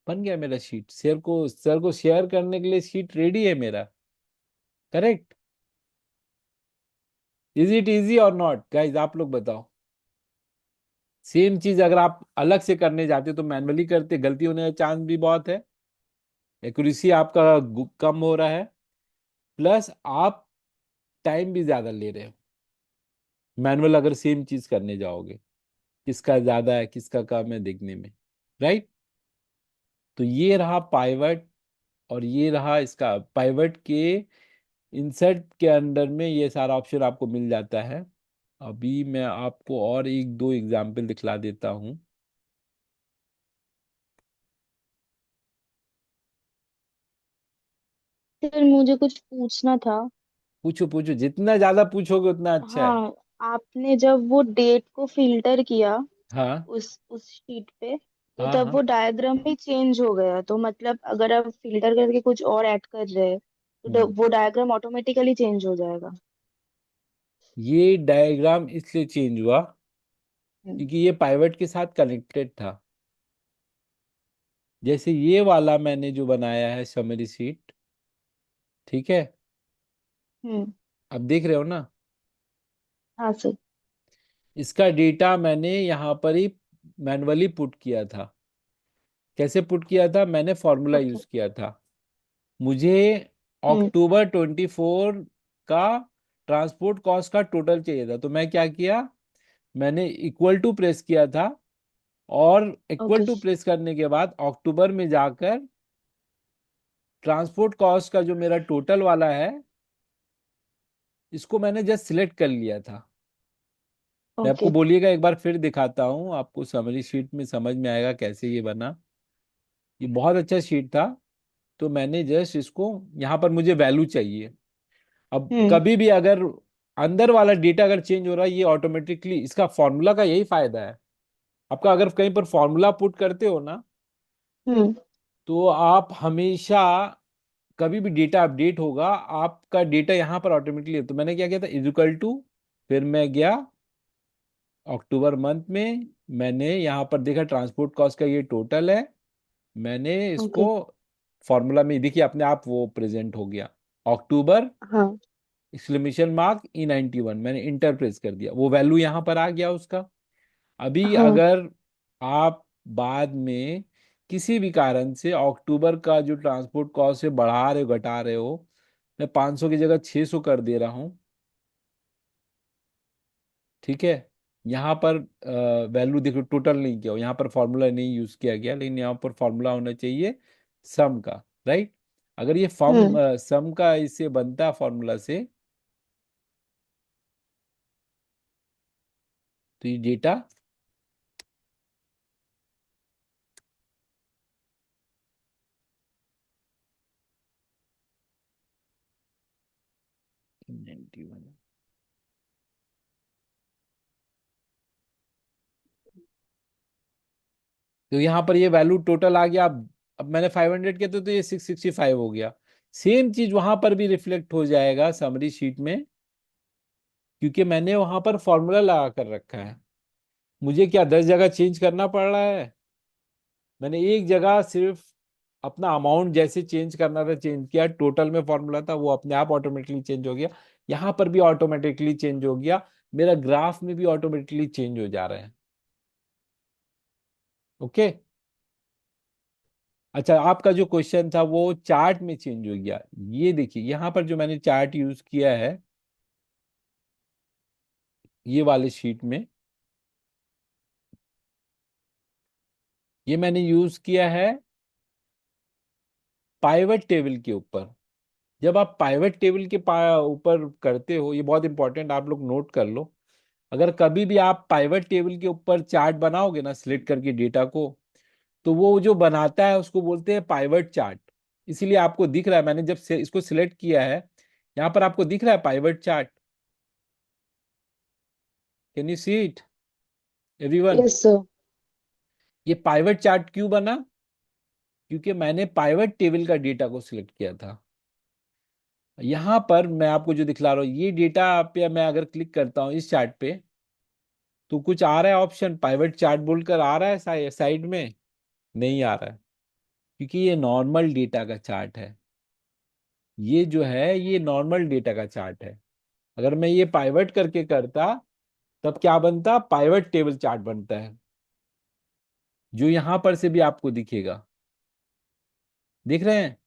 बन गया मेरा शीट। सर को शेयर करने के लिए शीट रेडी है मेरा। करेक्ट। इज इट इजी और नॉट गाइज, आप लोग बताओ। सेम चीज अगर आप अलग से करने जाते तो मैनुअली करते, गलती होने का चांस भी बहुत है, एक्यूरेसी आपका कम हो रहा है, प्लस आप टाइम भी ज्यादा ले रहे हो मैनुअल अगर सेम चीज करने जाओगे। किसका ज्यादा है किसका कम है देखने में, राइट। तो ये रहा पाइवट, और ये रहा इसका पाइवट के इंसर्ट के अंडर में ये सारा ऑप्शन आपको मिल जाता है। अभी मैं आपको और एक दो एग्जाम्पल दिखला देता हूँ। सर मुझे कुछ पूछना था। पूछो पूछो, जितना ज्यादा पूछोगे उतना अच्छा है। हाँ, आपने जब वो डेट को फिल्टर किया हाँ उस शीट पे, तो हाँ तब हाँ। वो डायग्राम भी चेंज हो गया। तो मतलब अगर आप फिल्टर करके कुछ और ऐड कर रहे हैं तो हम्म। वो डायग्राम ऑटोमेटिकली चेंज हो जाएगा। ये डायग्राम इसलिए चेंज हुआ हम्म। क्योंकि ये पाइवट के साथ कनेक्टेड था। जैसे ये वाला मैंने जो बनाया है समरी शीट, ठीक है, हम्म। अब देख रहे हो ना। हाँ सर। इसका डेटा मैंने यहाँ पर ही मैनुअली पुट किया था। कैसे पुट किया था? मैंने फॉर्मूला ओके। यूज किया था। मुझे हम्म। अक्टूबर 24 का ट्रांसपोर्ट कॉस्ट का टोटल चाहिए था, तो मैं क्या किया, मैंने इक्वल टू प्रेस किया था, और इक्वल ओके। टू प्रेस करने के बाद अक्टूबर में जाकर ट्रांसपोर्ट कॉस्ट का जो मेरा टोटल वाला है, इसको मैंने जस्ट सिलेक्ट कर लिया था। मैं आपको ओके। बोलिएगा, एक बार फिर दिखाता हूँ आपको, समरी शीट में समझ में आएगा कैसे ये बना। ये बहुत अच्छा शीट था। तो मैंने जस्ट इसको, यहाँ पर मुझे वैल्यू चाहिए। अब हम्म। कभी भी अगर अंदर वाला डेटा अगर चेंज हो रहा है, ये ऑटोमेटिकली, इसका फॉर्मूला का यही फायदा है आपका, अगर कहीं पर फॉर्मूला पुट करते हो ना, हम्म। तो आप हमेशा कभी भी डेटा अपडेट होगा, आपका डेटा यहाँ पर ऑटोमेटिकली। तो मैंने क्या किया था, इजिकल टू, फिर मैं गया अक्टूबर मंथ में, मैंने यहाँ पर देखा ट्रांसपोर्ट कॉस्ट का ये टोटल है, मैंने इसको ओके। फॉर्मूला में देखिए अपने आप वो प्रेजेंट हो गया, अक्टूबर हाँ। एक्सक्लेमेशन मार्क E91, मैंने इंटर प्रेस कर दिया, वो वैल्यू यहाँ पर आ गया उसका। अभी हाँ। अगर आप बाद में किसी भी कारण से अक्टूबर का जो ट्रांसपोर्ट कॉस्ट है बढ़ा रहे हो घटा रहे हो, मैं 500 की जगह 600 कर दे रहा हूँ, ठीक है। यहाँ पर वैल्यू देखो, टोटल नहीं किया हो, यहाँ पर फॉर्मूला नहीं यूज किया गया, लेकिन यहाँ पर फॉर्मूला होना चाहिए सम का, राइट। अगर ये फॉर्म हम्म। सम का इससे बनता फॉर्मूला से, तो ये डेटा तो यहाँ पर ये वैल्यू टोटल आ गया। अब मैंने 500 किया तो ये 665 हो गया। सेम चीज वहां पर भी रिफ्लेक्ट हो जाएगा समरी शीट में, क्योंकि मैंने वहां पर फॉर्मूला लगा कर रखा है। मुझे क्या 10 जगह चेंज करना पड़ रहा है? मैंने एक जगह सिर्फ अपना अमाउंट जैसे चेंज करना था चेंज किया, टोटल में फॉर्मूला था वो अपने आप ऑटोमेटिकली चेंज हो गया। यहाँ पर भी ऑटोमेटिकली चेंज हो गया, मेरा ग्राफ में भी ऑटोमेटिकली चेंज हो जा रहा है। ओके। अच्छा, आपका जो क्वेश्चन था वो चार्ट में चेंज हो गया। ये देखिए यहाँ पर जो मैंने चार्ट यूज किया है, ये वाले शीट में, ये मैंने यूज किया है पाइवट टेबल के ऊपर। जब आप पाइवट टेबल के ऊपर करते हो, ये बहुत इंपॉर्टेंट, आप लोग नोट कर लो। अगर कभी भी आप पाइवट टेबल के ऊपर चार्ट बनाओगे ना सिलेक्ट करके डेटा को, तो वो जो बनाता है उसको बोलते हैं पाइवट चार्ट। इसीलिए आपको दिख रहा है, मैंने जब से इसको सिलेक्ट किया है, यहाँ पर आपको दिख रहा है pivot chart. Can you see it everyone? Yes sir. ये पाइवट चार्ट क्यों बना? क्योंकि मैंने पाइवट टेबल का डेटा को सिलेक्ट किया था। यहां पर मैं आपको जो दिखला रहा हूँ ये डेटा पे मैं अगर क्लिक करता हूँ इस चार्ट पे, तो कुछ आ रहा है ऑप्शन पाइवट चार्ट बोलकर आ रहा है साइड में? नहीं आ रहा है, क्योंकि ये नॉर्मल डेटा का चार्ट है। ये जो है ये नॉर्मल डेटा का चार्ट है। अगर मैं ये पाइवट करके करता तब क्या बनता? पाइवट टेबल चार्ट बनता है, जो यहां पर से भी आपको दिखेगा। दिख रहे हैं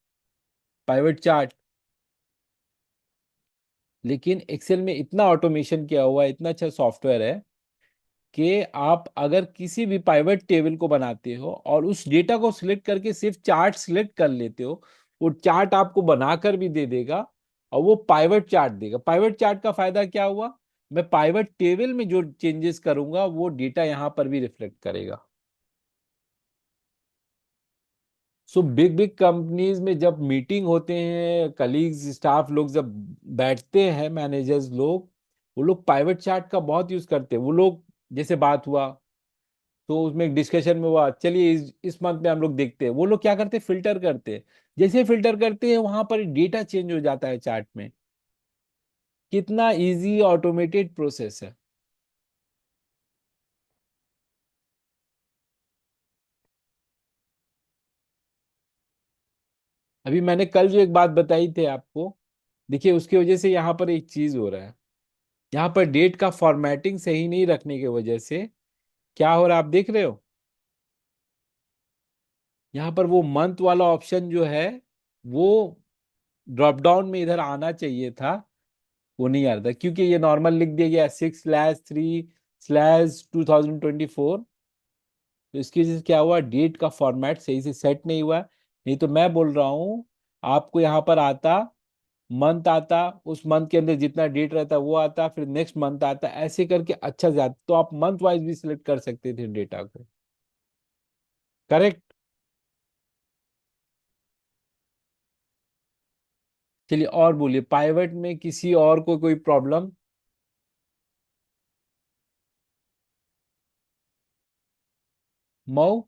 पाइवट चार्ट? लेकिन एक्सेल में इतना ऑटोमेशन किया हुआ है, इतना अच्छा सॉफ्टवेयर है कि आप अगर किसी भी पाइवट टेबल को बनाते हो और उस डेटा को सिलेक्ट करके सिर्फ चार्ट सिलेक्ट कर लेते हो, वो चार्ट आपको बनाकर भी दे देगा और वो पाइवट चार्ट देगा। पाइवट चार्ट का फायदा क्या हुआ? मैं पाइवट टेबल में जो चेंजेस करूंगा वो डेटा यहां पर भी रिफ्लेक्ट करेगा। सो बिग बिग कंपनीज में जब मीटिंग होते हैं, कलीग्स स्टाफ लोग जब बैठते हैं, मैनेजर्स लोग, वो लोग पाइवट चार्ट का बहुत यूज करते हैं। वो लोग जैसे बात हुआ तो उसमें एक डिस्कशन में हुआ, चलिए इस मंथ में हम लोग देखते हैं, वो लोग क्या करते हैं? फिल्टर करते हैं। जैसे फिल्टर करते हैं वहां पर डेटा चेंज हो जाता है चार्ट में। कितना इजी ऑटोमेटेड प्रोसेस है। अभी मैंने कल जो एक बात बताई थी आपको, देखिए उसकी वजह से यहाँ पर एक चीज हो रहा है। यहाँ पर डेट का फॉर्मेटिंग सही नहीं रखने की वजह से क्या हो रहा है आप देख रहे हो? यहाँ पर वो मंथ वाला ऑप्शन जो है वो ड्रॉप डाउन में इधर आना चाहिए था, वो नहीं आ रहा था, क्योंकि ये नॉर्मल लिख दिया गया 6/3/2024। तो इसकी वजह से क्या हुआ? डेट का फॉर्मेट सही से सेट नहीं हुआ। नहीं तो मैं बोल रहा हूँ आपको यहाँ पर आता, मंथ आता, उस मंथ के अंदर जितना डेट रहता वो आता, फिर नेक्स्ट मंथ आता, ऐसे करके अच्छा जाता तो आप मंथ वाइज भी सिलेक्ट कर सकते थे डेटा को। करेक्ट? चलिए और बोलिए, पाइवट में किसी और को कोई problem? Mau?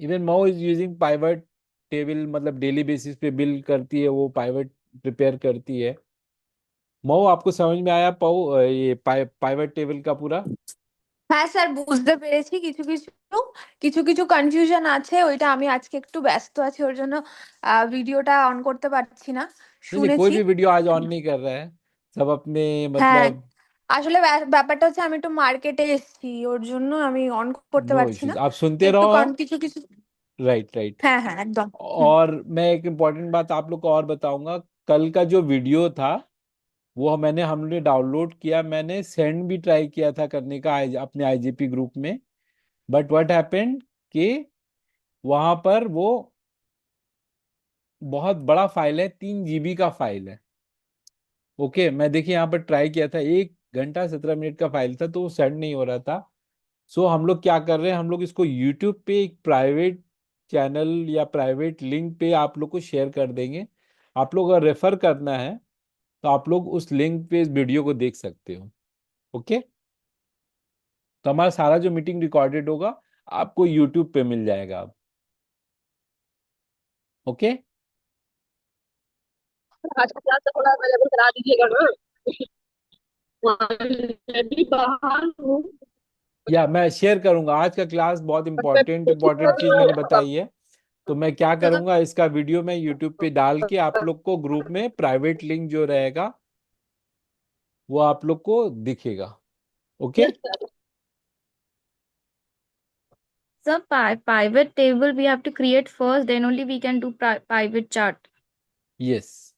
Even Mau is using pivot table, मतलब डेली बेसिस पे बिल करती है वो, पाइवट प्रिपेयर करती है। मऊ आपको समझ में आया ये पाइवट টেবিল का पूरा? হ্যাঁ স্যার, বুঝতে পেরেছি। কিছু কিছু কিছু কিছু কনফিউশন আছে, ওইটা আমি আজকে একটু ব্যস্ত আছি, ওর জন্য ভিডিওটা অন করতে পারছি না। नहीं नहीं, कोई শুনেছি। भी वीडियो आज ऑन नहीं कर रहा है, सब अपने হ্যাঁ, मतलब। আসলে ব্যাপারটা হচ্ছে আমি একটু মার্কেটে এসেছি, ওর জন্য আমি অন করতে नो পারছি इश्यूज, না। आप सुनते একটু रहो। কিছু কিছু। Right right. হ্যাঁ হ্যাঁ, একদম। হুম। और मैं एक इम्पोर्टेंट बात आप लोग को और बताऊंगा। कल का जो वीडियो था वो हमने डाउनलोड किया, मैंने सेंड भी ट्राई किया था करने का अपने आईजीपी ग्रुप में। बट व्हाट हैपेंड कि वहां पर वो बहुत बड़ा फाइल है, 3 GB का फाइल है। ओके, मैं देखिए यहाँ पर ट्राई किया था, 1 घंटा 17 मिनट का फाइल था, तो वो सेंड नहीं हो रहा था। सो हम लोग क्या कर रहे हैं, हम लोग इसको यूट्यूब पे एक प्राइवेट चैनल या प्राइवेट लिंक पे आप लोग को शेयर कर देंगे। आप लोग अगर रेफर करना है तो आप लोग उस लिंक पे इस वीडियो को देख सकते हो। ओके, तो हमारा सारा जो मीटिंग रिकॉर्डेड होगा आपको यूट्यूब पे मिल जाएगा अब। ओके। आज का क्लास थोड़ा अवेलेबल करा दीजिएगा ना। मैं भी बाहर हूँ। या मैं शेयर करूंगा, आज का क्लास बहुत इंपॉर्टेंट चीज मैंने बताई है। तो मैं क्या करूंगा, इसका वीडियो मैं यूट्यूब पे डाल के आप लोग को ग्रुप में प्राइवेट लिंक जो रहेगा वो आप लोग को दिखेगा। Okay. Yes sir. So pivot table we have to create first, then only we can do pivot chart. Yes.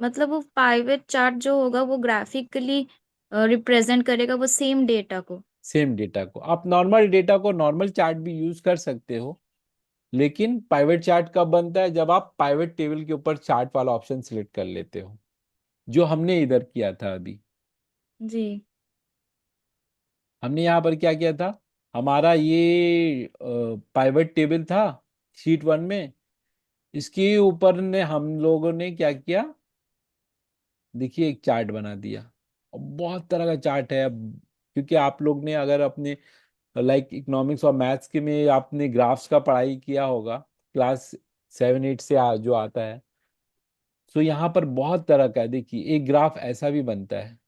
मतलब वो pivot chart जो होगा वो ग्राफिकली रिप्रेजेंट करेगा वो सेम डेटा को। सेम डेटा को आप नॉर्मल डेटा को नॉर्मल चार्ट भी यूज कर सकते हो, लेकिन पाइवट चार्ट कब बनता है? जब आप पाइवट टेबल के ऊपर चार्ट वाला ऑप्शन सिलेक्ट कर लेते हो, जो हमने इधर किया था अभी। जी। हमने यहाँ पर क्या किया था, हमारा ये पाइवट टेबल था शीट 1 में। इसके ऊपर ने हम लोगों ने क्या किया, देखिए एक चार्ट बना दिया। और बहुत तरह का चार्ट है अब, क्योंकि आप लोग ने अगर अपने लाइक इकोनॉमिक्स और मैथ्स के में आपने ग्राफ्स का पढ़ाई किया होगा क्लास 7 8 से जो आता है। तो यहाँ पर बहुत तरह का है, देखिए एक ग्राफ ऐसा भी बनता है।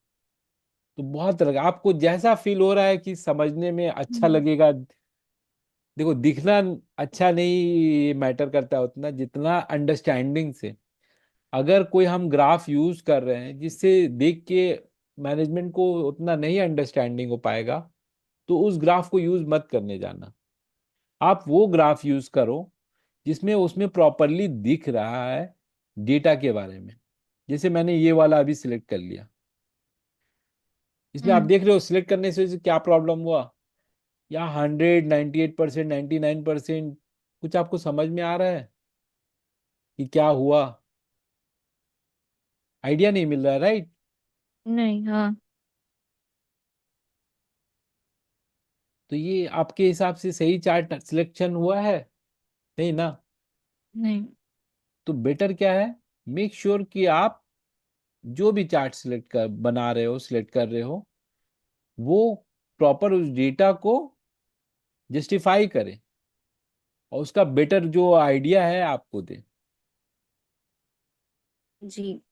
तो बहुत तरह का आपको जैसा फील हो रहा है कि समझने में अच्छा लगेगा। देखो दिखना अच्छा नहीं मैटर करता है उतना जितना अंडरस्टैंडिंग से। अगर कोई हम ग्राफ यूज कर रहे हैं जिससे देख के मैनेजमेंट को उतना नहीं अंडरस्टैंडिंग हो पाएगा, तो उस ग्राफ को यूज मत करने जाना। आप वो ग्राफ यूज करो जिसमें उसमें प्रॉपरली दिख रहा है डेटा के बारे में। जैसे मैंने ये वाला अभी सिलेक्ट कर लिया, इसमें आप देख रहे हो सिलेक्ट करने से क्या प्रॉब्लम हुआ। या 100 98% 99%, कुछ आपको समझ में आ रहा है कि क्या हुआ? आइडिया नहीं मिल रहा है, राइट? नहीं। हाँ। तो ये आपके हिसाब से सही चार्ट सिलेक्शन हुआ है? नहीं ना? नहीं। तो बेटर क्या है, मेक श्योर कि आप जो भी चार्ट सिलेक्ट कर बना रहे हो सिलेक्ट कर रहे हो वो प्रॉपर उस डेटा को जस्टिफाई करे और उसका बेटर जो आइडिया है आपको दे। जी।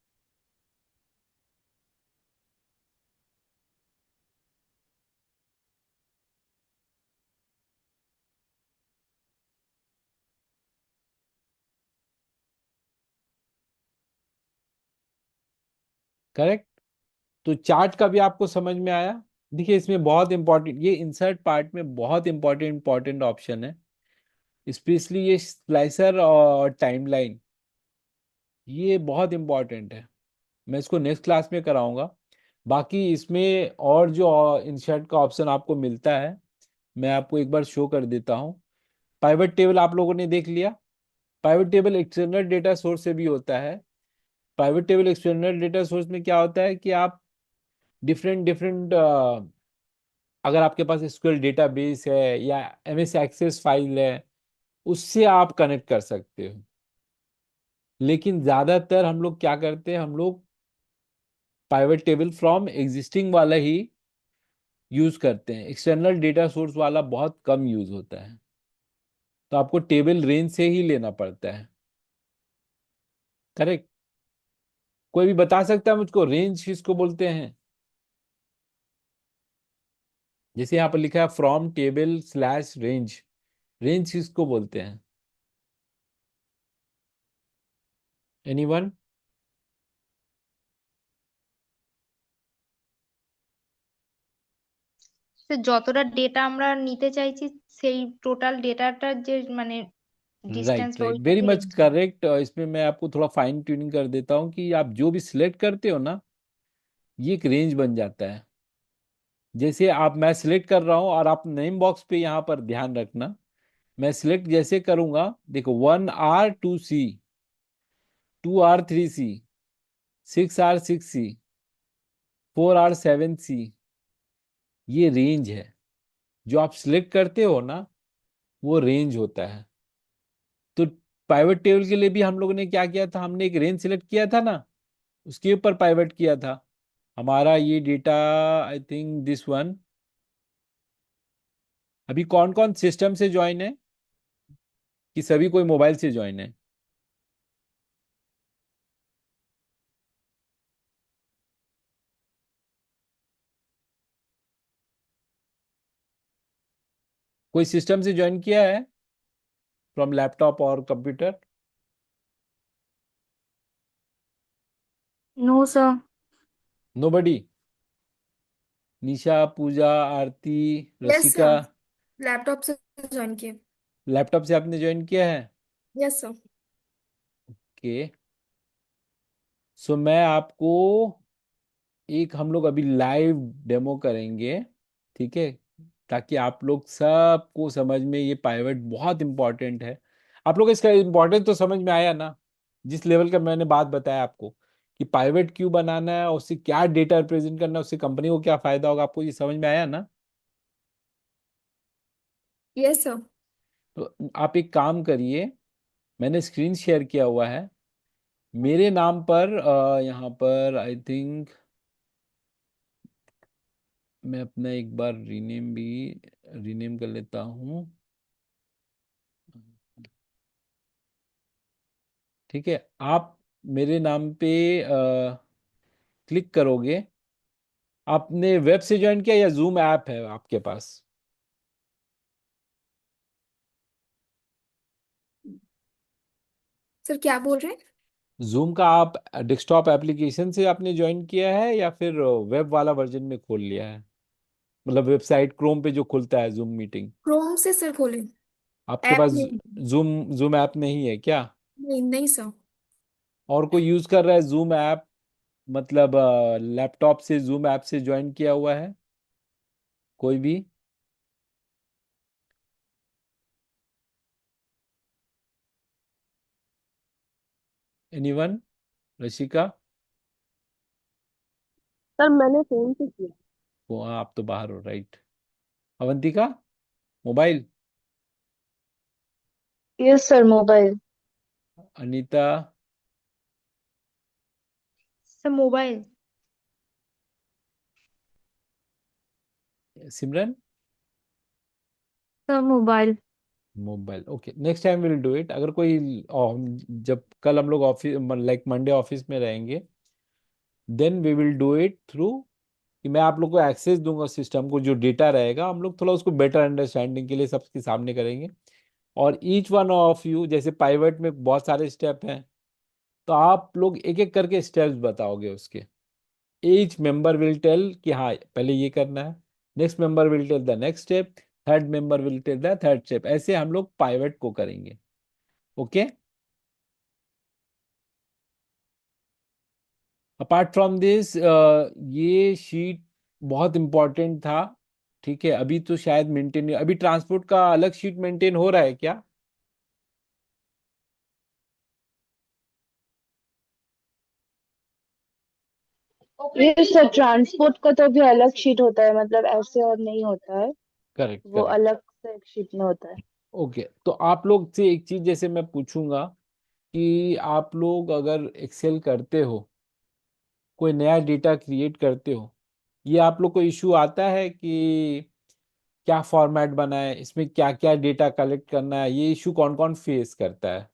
करेक्ट। तो चार्ट का भी आपको समझ में आया। देखिए इसमें बहुत इंपॉर्टेंट ये इंसर्ट पार्ट में बहुत इंपॉर्टेंट ऑप्शन है, स्पेशली ये स्लाइसर और टाइमलाइन। ये बहुत इंपॉर्टेंट है, मैं इसको नेक्स्ट क्लास में कराऊंगा। बाकी इसमें और जो इंसर्ट का ऑप्शन आपको मिलता है मैं आपको एक बार शो कर देता हूँ। पाइवट टेबल आप लोगों ने देख लिया। Pivot table external data source से भी होता है। Pivot table external data source में क्या होता है कि आप डिफरेंट डिफरेंट अगर आपके पास एसक्यूएल डेटाबेस है या एमएस एक्सेस फाइल है उससे आप कनेक्ट कर सकते हो। लेकिन ज्यादातर हम लोग क्या करते हैं, हम लोग पाइवट टेबल फ्रॉम एग्जिस्टिंग वाला ही यूज करते हैं, एक्सटर्नल डेटा सोर्स वाला बहुत कम यूज होता है। तो आपको टेबल रेंज से ही लेना पड़ता है। करेक्ट। कोई भी बता सकता है मुझको रेंज किसको बोलते हैं? जैसे यहाँ पर लिखा है from table slash range, range किसको बोलते हैं? एनीवन? তো যতটা ডেটা আমরা নিতে চাইছি সেই টোটাল ডেটাটার যে মানে ডিস্টেন্স राइट বা राइट, वेरी ওইটাকে मच রেঞ্জ বলে। करेक्ट। इसमें मैं आपको थोड़ा फाइन ट्यूनिंग कर देता हूँ कि आप जो भी सिलेक्ट करते हो ना ये एक रेंज बन जाता है। जैसे आप मैं सिलेक्ट कर रहा हूँ और आप नेम बॉक्स पे यहाँ पर ध्यान रखना। मैं सिलेक्ट जैसे करूंगा, देखो 1R2C, 2R3C, 6R6C, 4R7C, ये रेंज है। जो आप सिलेक्ट करते हो ना वो रेंज होता है। तो पाइवट टेबल के लिए भी हम लोगों ने क्या किया था, हमने एक रेंज सिलेक्ट किया था ना, उसके ऊपर पाइवट किया था। हमारा ये data I think this one अभी कौन कौन सिस्टम से ज्वाइन है कि सभी कोई मोबाइल से ज्वाइन है? कोई सिस्टम से ज्वाइन किया है फ्रॉम लैपटॉप और computer? No sir. Nobody? Nisha, Pooja, Aarti, yes Rasika? Sir, laptop से ज्वाइन किए। लैपटॉप से आपने ज्वाइन किया है? Yes sir. ओके। सो मैं आपको एक हम लोग अभी लाइव डेमो करेंगे, ठीक है? ताकि आप लोग सबको समझ में ये पाइवट बहुत इंपॉर्टेंट है। आप लोग इसका इंपॉर्टेंस तो समझ में आया ना, जिस लेवल का मैंने बात बताया आपको कि पाइवट क्यों बनाना है और उससे क्या डेटा रिप्रेजेंट करना है, उससे कंपनी को क्या फायदा होगा, आपको ये समझ में आया ना? Yes sir. तो आप एक काम करिए, मैंने स्क्रीन शेयर किया हुआ है मेरे नाम पर यहाँ पर आई थिंक मैं अपना एक बार रीनेम कर लेता हूँ। ठीक है, आप मेरे नाम पे क्लिक करोगे। आपने वेब से ज्वाइन किया या जूम ऐप है आपके पास? सर क्या बोल रहे हैं? जूम का आप डेस्कटॉप एप्लीकेशन से आपने ज्वाइन किया है या फिर वेब वाला वर्जन में खोल लिया है? मतलब वेबसाइट क्रोम पे जो खुलता है जूम मीटिंग। क्रोम से सर खोले। आपके ऐप पास नहीं। जूम जूम ऐप नहीं है क्या? नहीं नहीं सर। और कोई यूज कर रहा है जूम ऐप? मतलब लैपटॉप से जूम ऐप से ज्वाइन किया हुआ है कोई भी? एनीवन? रशिका? सर मैंने फोन से किया। वो हाँ, आप तो बाहर हो, right. Avantika? Mobile? Yes sir, mobile. Anita? Sir mobile. Simran? Sir mobile. Mobile, okay. Next time will do it. अगर कोई जब कल हम लोग ऑफिस लाइक मंडे ऑफिस में रहेंगे, then we will do it through कि मैं आप लोग को एक्सेस दूंगा सिस्टम को, जो डेटा रहेगा हम लोग थोड़ा उसको बेटर अंडरस्टैंडिंग के लिए सबके सामने करेंगे। और ईच वन ऑफ यू, जैसे पाइवट में बहुत सारे स्टेप हैं, तो आप लोग एक एक करके स्टेप्स बताओगे उसके। ईच मेंबर विल टेल कि हाँ पहले ये करना है, next member will tell the next step, third member will tell the third step. ऐसे हम लोग पाइवट को करेंगे। ओके। अपार्ट फ्रॉम दिस, ये शीट बहुत इंपॉर्टेंट था। ठीक है, अभी तो शायद मेंटेन, अभी ट्रांसपोर्ट का अलग शीट मेंटेन हो रहा है क्या? यस सर, ट्रांसपोर्ट का तो भी अलग शीट होता है, मतलब ऐसे और नहीं होता है। करेक्ट वो करेक्ट। अलग से एक शीट में होता है। ओके, तो आप लोग से एक चीज जैसे मैं पूछूंगा कि आप लोग अगर एक्सेल करते हो, कोई नया डेटा क्रिएट करते हो, ये आप लोग को इशू आता है कि क्या फॉर्मेट बनाए, इसमें क्या क्या डेटा कलेक्ट करना है? ये इशू कौन कौन फेस करता है?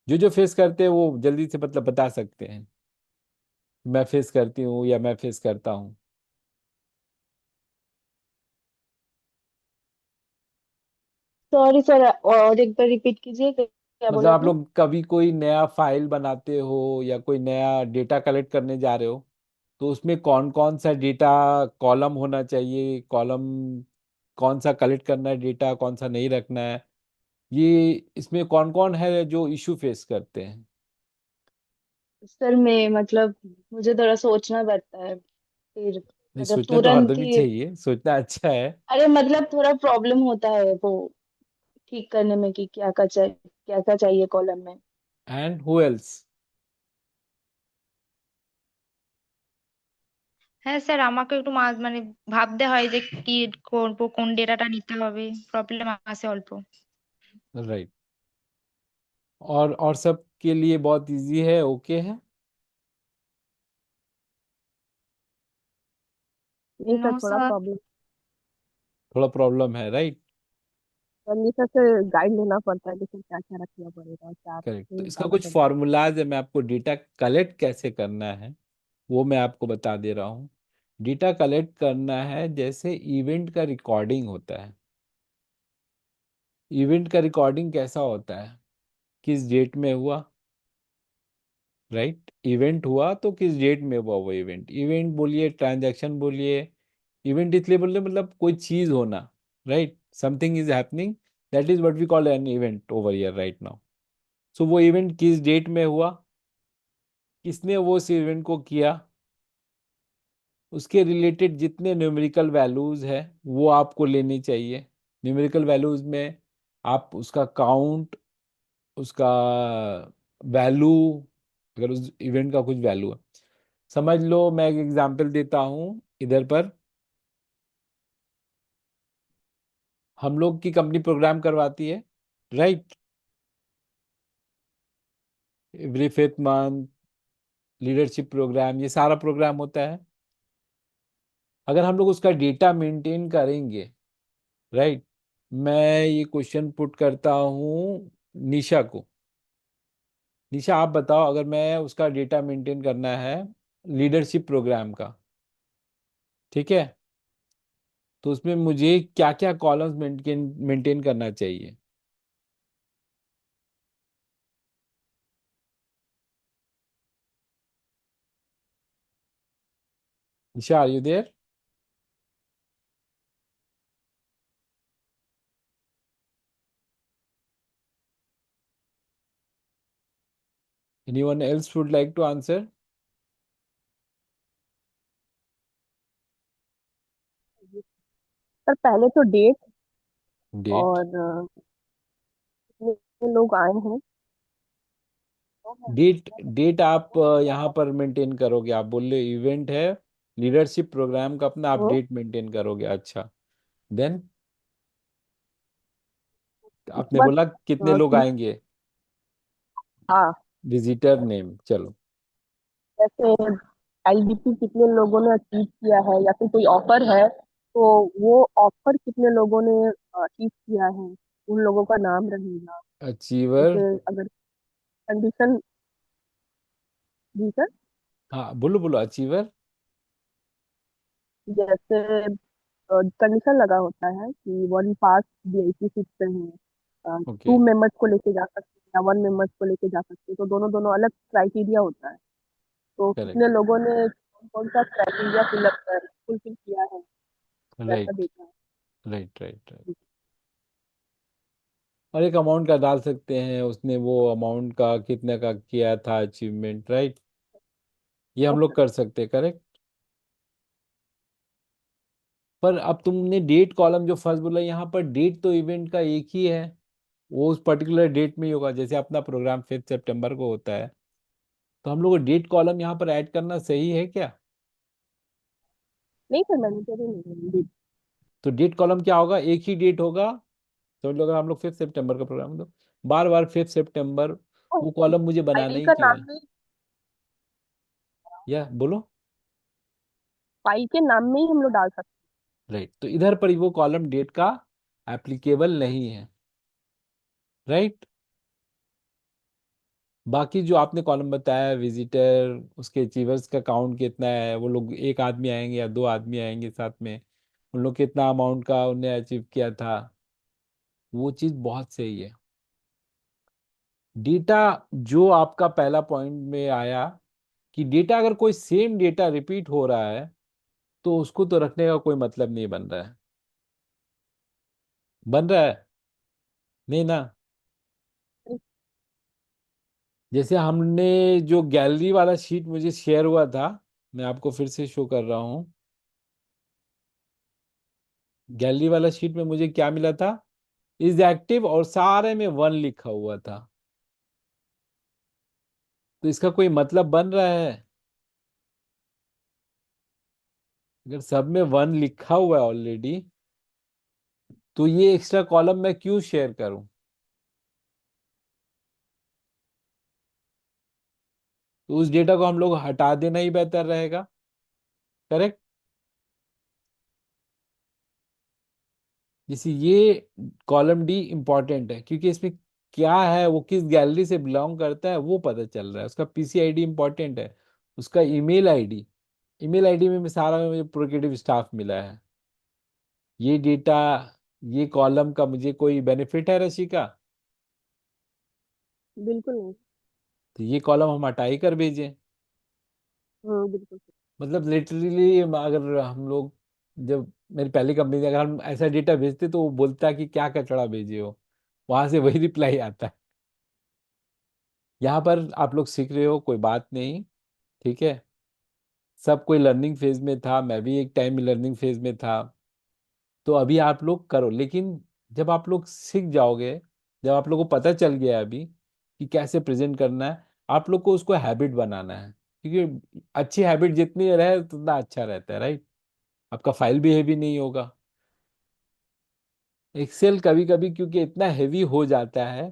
जो जो फेस करते हैं वो जल्दी से मतलब बता सकते हैं। मैं फेस करती हूँ या मैं फेस करता हूँ। सॉरी सर, और एक बार रिपीट कीजिए, क्या मतलब बोला आप आपने? लोग कभी कोई नया फाइल बनाते हो या कोई नया डेटा कलेक्ट करने जा रहे हो, तो उसमें कौन कौन सा डेटा कॉलम होना चाहिए, कॉलम कौन सा कलेक्ट करना है, डेटा कौन सा नहीं रखना है, ये इसमें कौन कौन है जो इशू फेस करते हैं? सर मैं मतलब मुझे थोड़ा सोचना पड़ता है फिर, नहीं, मतलब सोचना तो तुरंत हरदम ही ही। चाहिए, सोचना अच्छा है। अरे मतलब थोड़ा प्रॉब्लम होता है वो ठीक करने में कि क्या क्या चाहिए कॉलम में। And who else? হ্যাঁ স্যার, আমাকে একটু মানে ভাবতে হয় যে কি করব, কোন ডেটাটা নিতে হবে, প্রবলেম আসে অল্প। राइट। और सब के लिए बहुत इजी है, ओके है? नहीं नो सर, थोड़ा सर। प्रॉब्लम। थोड़ा प्रॉब्लम है, राइट। सर निशा से गाइड लेना पड़ता है कि सर क्या क्या रखना पड़ेगा और क्या करेक्ट, तो नहीं इसका डालना कुछ पड़ेगा। फॉर्मूलाज है, मैं आपको डेटा कलेक्ट कैसे करना है वो मैं आपको बता दे रहा हूँ। डेटा कलेक्ट करना है जैसे इवेंट का रिकॉर्डिंग होता है। इवेंट का रिकॉर्डिंग कैसा होता है? किस डेट में हुआ, राइट? इवेंट हुआ तो किस डेट में हुआ वो इवेंट। इवेंट बोलिए, ट्रांजैक्शन बोलिए, इवेंट इसलिए बोलिए मतलब कोई चीज होना, right? Something is happening, that is what we call an event over here right now. So वो इवेंट किस डेट में हुआ, किसने वो उस इवेंट को किया, उसके रिलेटेड जितने न्यूमेरिकल वैल्यूज है वो आपको लेने चाहिए। न्यूमेरिकल वैल्यूज में आप उसका काउंट, उसका वैल्यू, अगर उस इवेंट का कुछ वैल्यू है, समझ लो मैं एक एग्जांपल देता हूँ इधर पर। हम लोग की कंपनी प्रोग्राम करवाती है, right? Every fifth month leadership program, ये सारा प्रोग्राम होता है। अगर हम लोग उसका डेटा मेंटेन करेंगे, राइट, मैं ये क्वेश्चन पुट करता हूँ निशा को। निशा आप बताओ, अगर मैं उसका डेटा मेंटेन करना है लीडरशिप प्रोग्राम का, ठीक है, तो उसमें मुझे क्या क्या कॉलम्स मेंटेन मेंटेन करना चाहिए? Nisha, are you there? Anyone else would like to answer? Sir पहले तो डेट डेट। और कितने लोग आए हैं। डेट डेट आप यहाँ पर मेंटेन करोगे, आप बोल रहे इवेंट है लीडरशिप प्रोग्राम का, अपना आप तो डेट मेंटेन करोगे, अच्छा। देन उसके आपने बाद बोला कितने लोग कि आएंगे, हाँ, विजिटर नेम, चलो। जैसे एलडीपी कितने लोगों ने अचीव किया है या फिर कोई ऑफर है तो वो ऑफर कितने लोगों ने अचीव किया है, उन लोगों का नाम रहेगा। अचीवर। जैसे अगर कंडीशन। जी सर। हाँ बोलो बोलो, अचीवर। जैसे कंडीशन लगा होता है कि वन पास वीआईपी सीट पे है, ओके। 2 मेंबर्स को लेके जा सकते हैं या 1 मेंबर्स को लेके जा सकते हैं, तो दोनों दोनों अलग क्राइटेरिया होता है। तो करेक्ट। कितने लोगों ने कौन कौन सा क्राइटेरिया फिलअप कर फुलफिल किया है, वैसा राइट देखा है। Right right right. और एक अमाउंट का डाल सकते हैं, उसने वो अमाउंट का कितने का किया था अचीवमेंट, राइट, ये हम लोग कर सकते हैं, करेक्ट। पर अब तुमने डेट कॉलम जो फर्स्ट बोला, यहाँ पर डेट तो इवेंट का एक ही है, वो उस पर्टिकुलर डेट में ही होगा, जैसे अपना प्रोग्राम 5 सितंबर को होता है, तो हम लोग को डेट कॉलम यहाँ पर ऐड करना सही है क्या? नहीं सर, मैंडेटरी नहीं है। तो डेट कॉलम क्या होगा, एक ही डेट होगा, समझ लो, अगर हम लोग 5 सितंबर का प्रोग्राम, तो बार बार 5 सितंबर, वो कॉलम मुझे बनाना फाइल ही का क्यों नाम है? में, या बोलो। फाइल के नाम में ही हम लोग डाल सकते राइट, तो इधर पर वो कॉलम डेट का एप्लीकेबल नहीं है, राइट। बाकी जो आपने कॉलम बताया, विजिटर, उसके अचीवर्स का काउंट कितना है, वो लोग एक आदमी आएंगे या दो आदमी आएंगे साथ में, उन लोग कितना अमाउंट का उन्हें अचीव किया था, वो चीज़ बहुत सही है। डेटा, जो आपका पहला पॉइंट में आया कि डेटा अगर कोई सेम डेटा रिपीट हो रहा है तो उसको तो रखने का कोई मतलब नहीं बन रहा है, बन रहा है नहीं ना? हैं। जैसे हमने जो गैलरी वाला शीट मुझे शेयर हुआ था, मैं आपको फिर से शो कर रहा हूँ। गैलरी वाला शीट में मुझे क्या मिला था, इज एक्टिव, और सारे में 1 लिखा हुआ था, तो इसका कोई मतलब बन रहा है? अगर सब में 1 लिखा हुआ है ऑलरेडी, तो ये एक्स्ट्रा कॉलम मैं क्यों शेयर करूं? तो उस डेटा को हम लोग हटा देना ही बेहतर रहेगा, करेक्ट। जैसे ये कॉलम डी इंपॉर्टेंट है क्योंकि इसमें क्या है, वो किस गैलरी से बिलोंग करता है वो पता चल रहा है, उसका पीसी आईडी इंपॉर्टेंट है, उसका ईमेल आईडी, ईमेल आईडी में सारा में मुझे प्रोग्रेटिव स्टाफ मिला है, ये डेटा, ये कॉलम का मुझे कोई बेनिफिट है रशिका? बिल्कुल नहीं। तो ये कॉलम हम हटा ही कर भेजें, बिल्कुल। मतलब लिटरली अगर हम लोग, जब मेरी पहली कंपनी थी, अगर हम ऐसा डेटा भेजते तो वो बोलता कि क्या कचड़ा भेजे हो, वहां से वही रिप्लाई आता है। यहाँ पर आप लोग सीख रहे हो, कोई बात नहीं, ठीक है, सब कोई लर्निंग फेज में था, मैं भी एक टाइम में लर्निंग फेज में था, तो अभी आप लोग करो, लेकिन जब आप लोग सीख जाओगे, जब आप लोग को पता चल गया अभी कि कैसे प्रेजेंट करना है, आप लोग को उसको हैबिट बनाना है, क्योंकि अच्छी हैबिट जितनी रहे उतना अच्छा रहता है, राइट, आपका फाइल भी हेवी नहीं होगा। एक्सेल कभी कभी क्योंकि इतना हेवी हो जाता है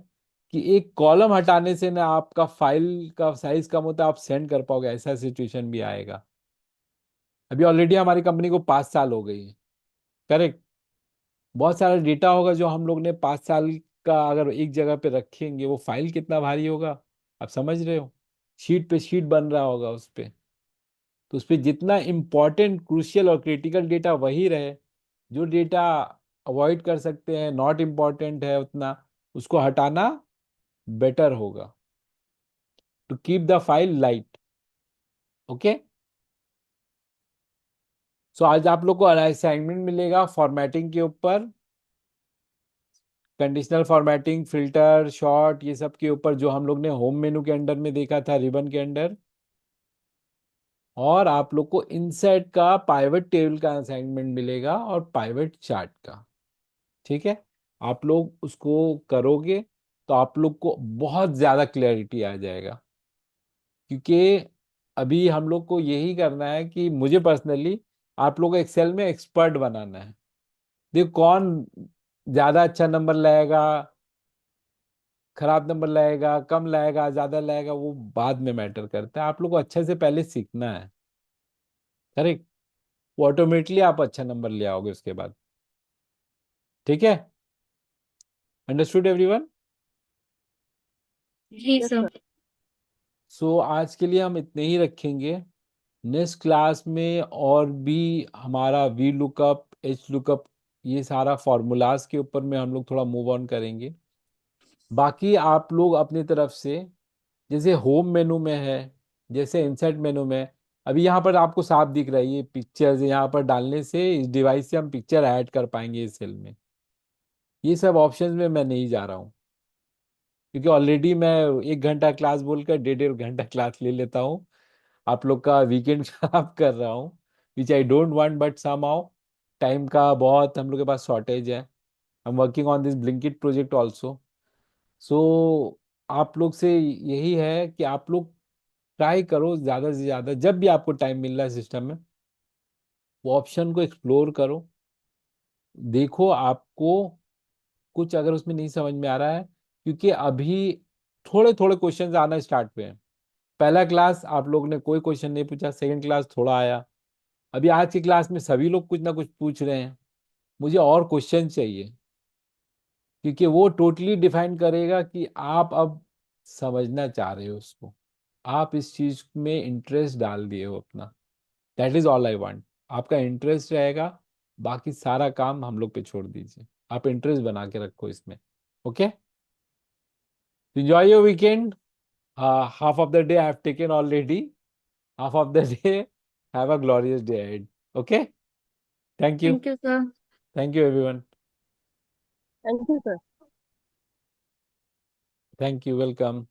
कि एक कॉलम हटाने से ना आपका फाइल का साइज कम होता है, आप सेंड कर पाओगे, ऐसा सिचुएशन भी आएगा। अभी ऑलरेडी हमारी कंपनी को 5 साल हो गई है, करेक्ट। बहुत सारा डेटा होगा जो हम लोग ने 5 साल का अगर एक जगह पे रखेंगे, वो फाइल कितना भारी होगा, आप समझ रहे हो। शीट पे शीट बन रहा होगा उस पे। तो उस पे जितना इम्पोर्टेंट, क्रूशियल और क्रिटिकल डेटा वही रहे। जो डेटा अवॉइड कर सकते हैं, नॉट इम्पॉर्टेंट है उतना, उसको हटाना बेटर होगा, to keep the file light. Okay. So आज आप लोग को असाइनमेंट मिलेगा फॉर्मेटिंग के ऊपर, कंडीशनल फॉर्मेटिंग, फिल्टर, शॉर्ट, ये सब के ऊपर, जो हम लोग ने होम मेनू के अंडर में देखा था, रिबन के अंडर। और आप लोग को इनसाइड का पाइवट टेबल का असाइनमेंट मिलेगा और पाइवट चार्ट का। ठीक है। आप लोग उसको करोगे तो आप लोग को बहुत ज्यादा क्लैरिटी आ जाएगा, क्योंकि अभी हम लोग को यही करना है कि मुझे पर्सनली आप लोग को एक्सेल में एक्सपर्ट बनाना है। देखो कौन ज्यादा अच्छा नंबर लाएगा, खराब नंबर लाएगा, कम लाएगा, ज्यादा लाएगा, वो बाद में मैटर करता है। आप लोग को अच्छे से पहले सीखना है, करेक्ट। वो ऑटोमेटिकली आप अच्छा नंबर ले आओगे उसके बाद। ठीक है। Understood everyone. जी यस सर। सर। सो आज के लिए हम इतने ही रखेंगे। नेक्स्ट क्लास में और भी हमारा वी लुकअप, एच लुकअप, ये सारा फॉर्मूलाज के ऊपर में हम लोग थोड़ा मूव ऑन करेंगे। बाकी आप लोग अपनी तरफ से, जैसे होम मेनू में है, जैसे इंसर्ट मेनू में, अभी यहाँ पर आपको साफ दिख रहा है ये पिक्चर्स, यहाँ पर डालने से इस डिवाइस से हम पिक्चर ऐड कर पाएंगे इस सेल में। ये सब ऑप्शंस में मैं नहीं जा रहा हूँ, क्योंकि ऑलरेडी मैं 1 घंटा क्लास बोलकर 1.5 घंटा क्लास ले लेता हूँ, आप लोग का वीकेंड खराब कर रहा हूँ, which I don't want, but somehow time का बहुत हम लोग के पास शॉर्टेज है। I am working on this Blinkit project also. So आप लोग से यही है कि आप लोग ट्राई करो ज़्यादा से ज़्यादा, जब भी आपको टाइम मिल रहा है सिस्टम में, वो ऑप्शन को एक्सप्लोर करो। देखो आपको कुछ अगर उसमें नहीं समझ में आ रहा है, क्योंकि अभी थोड़े थोड़े क्वेश्चंस आना स्टार्ट हुए हैं। पहला क्लास आप लोग ने कोई क्वेश्चन नहीं पूछा, सेकंड क्लास थोड़ा आया, अभी आज की क्लास में सभी लोग कुछ ना कुछ पूछ रहे हैं। मुझे और क्वेश्चन चाहिए, क्योंकि वो टोटली डिफाइन करेगा कि आप अब समझना चाह रहे हो उसको, आप इस चीज में इंटरेस्ट डाल दिए हो अपना। That is all I want. आपका इंटरेस्ट रहेगा, बाकी सारा काम हम लोग पे छोड़ दीजिए, आप इंटरेस्ट बना के रखो इसमें। Okay. Enjoy your weekend. Half of the day I have taken already, half of the day have a glorious day ahead. Okay. Thank you. Thank you sir. Thank you everyone. Thank you sir. Thank you, welcome.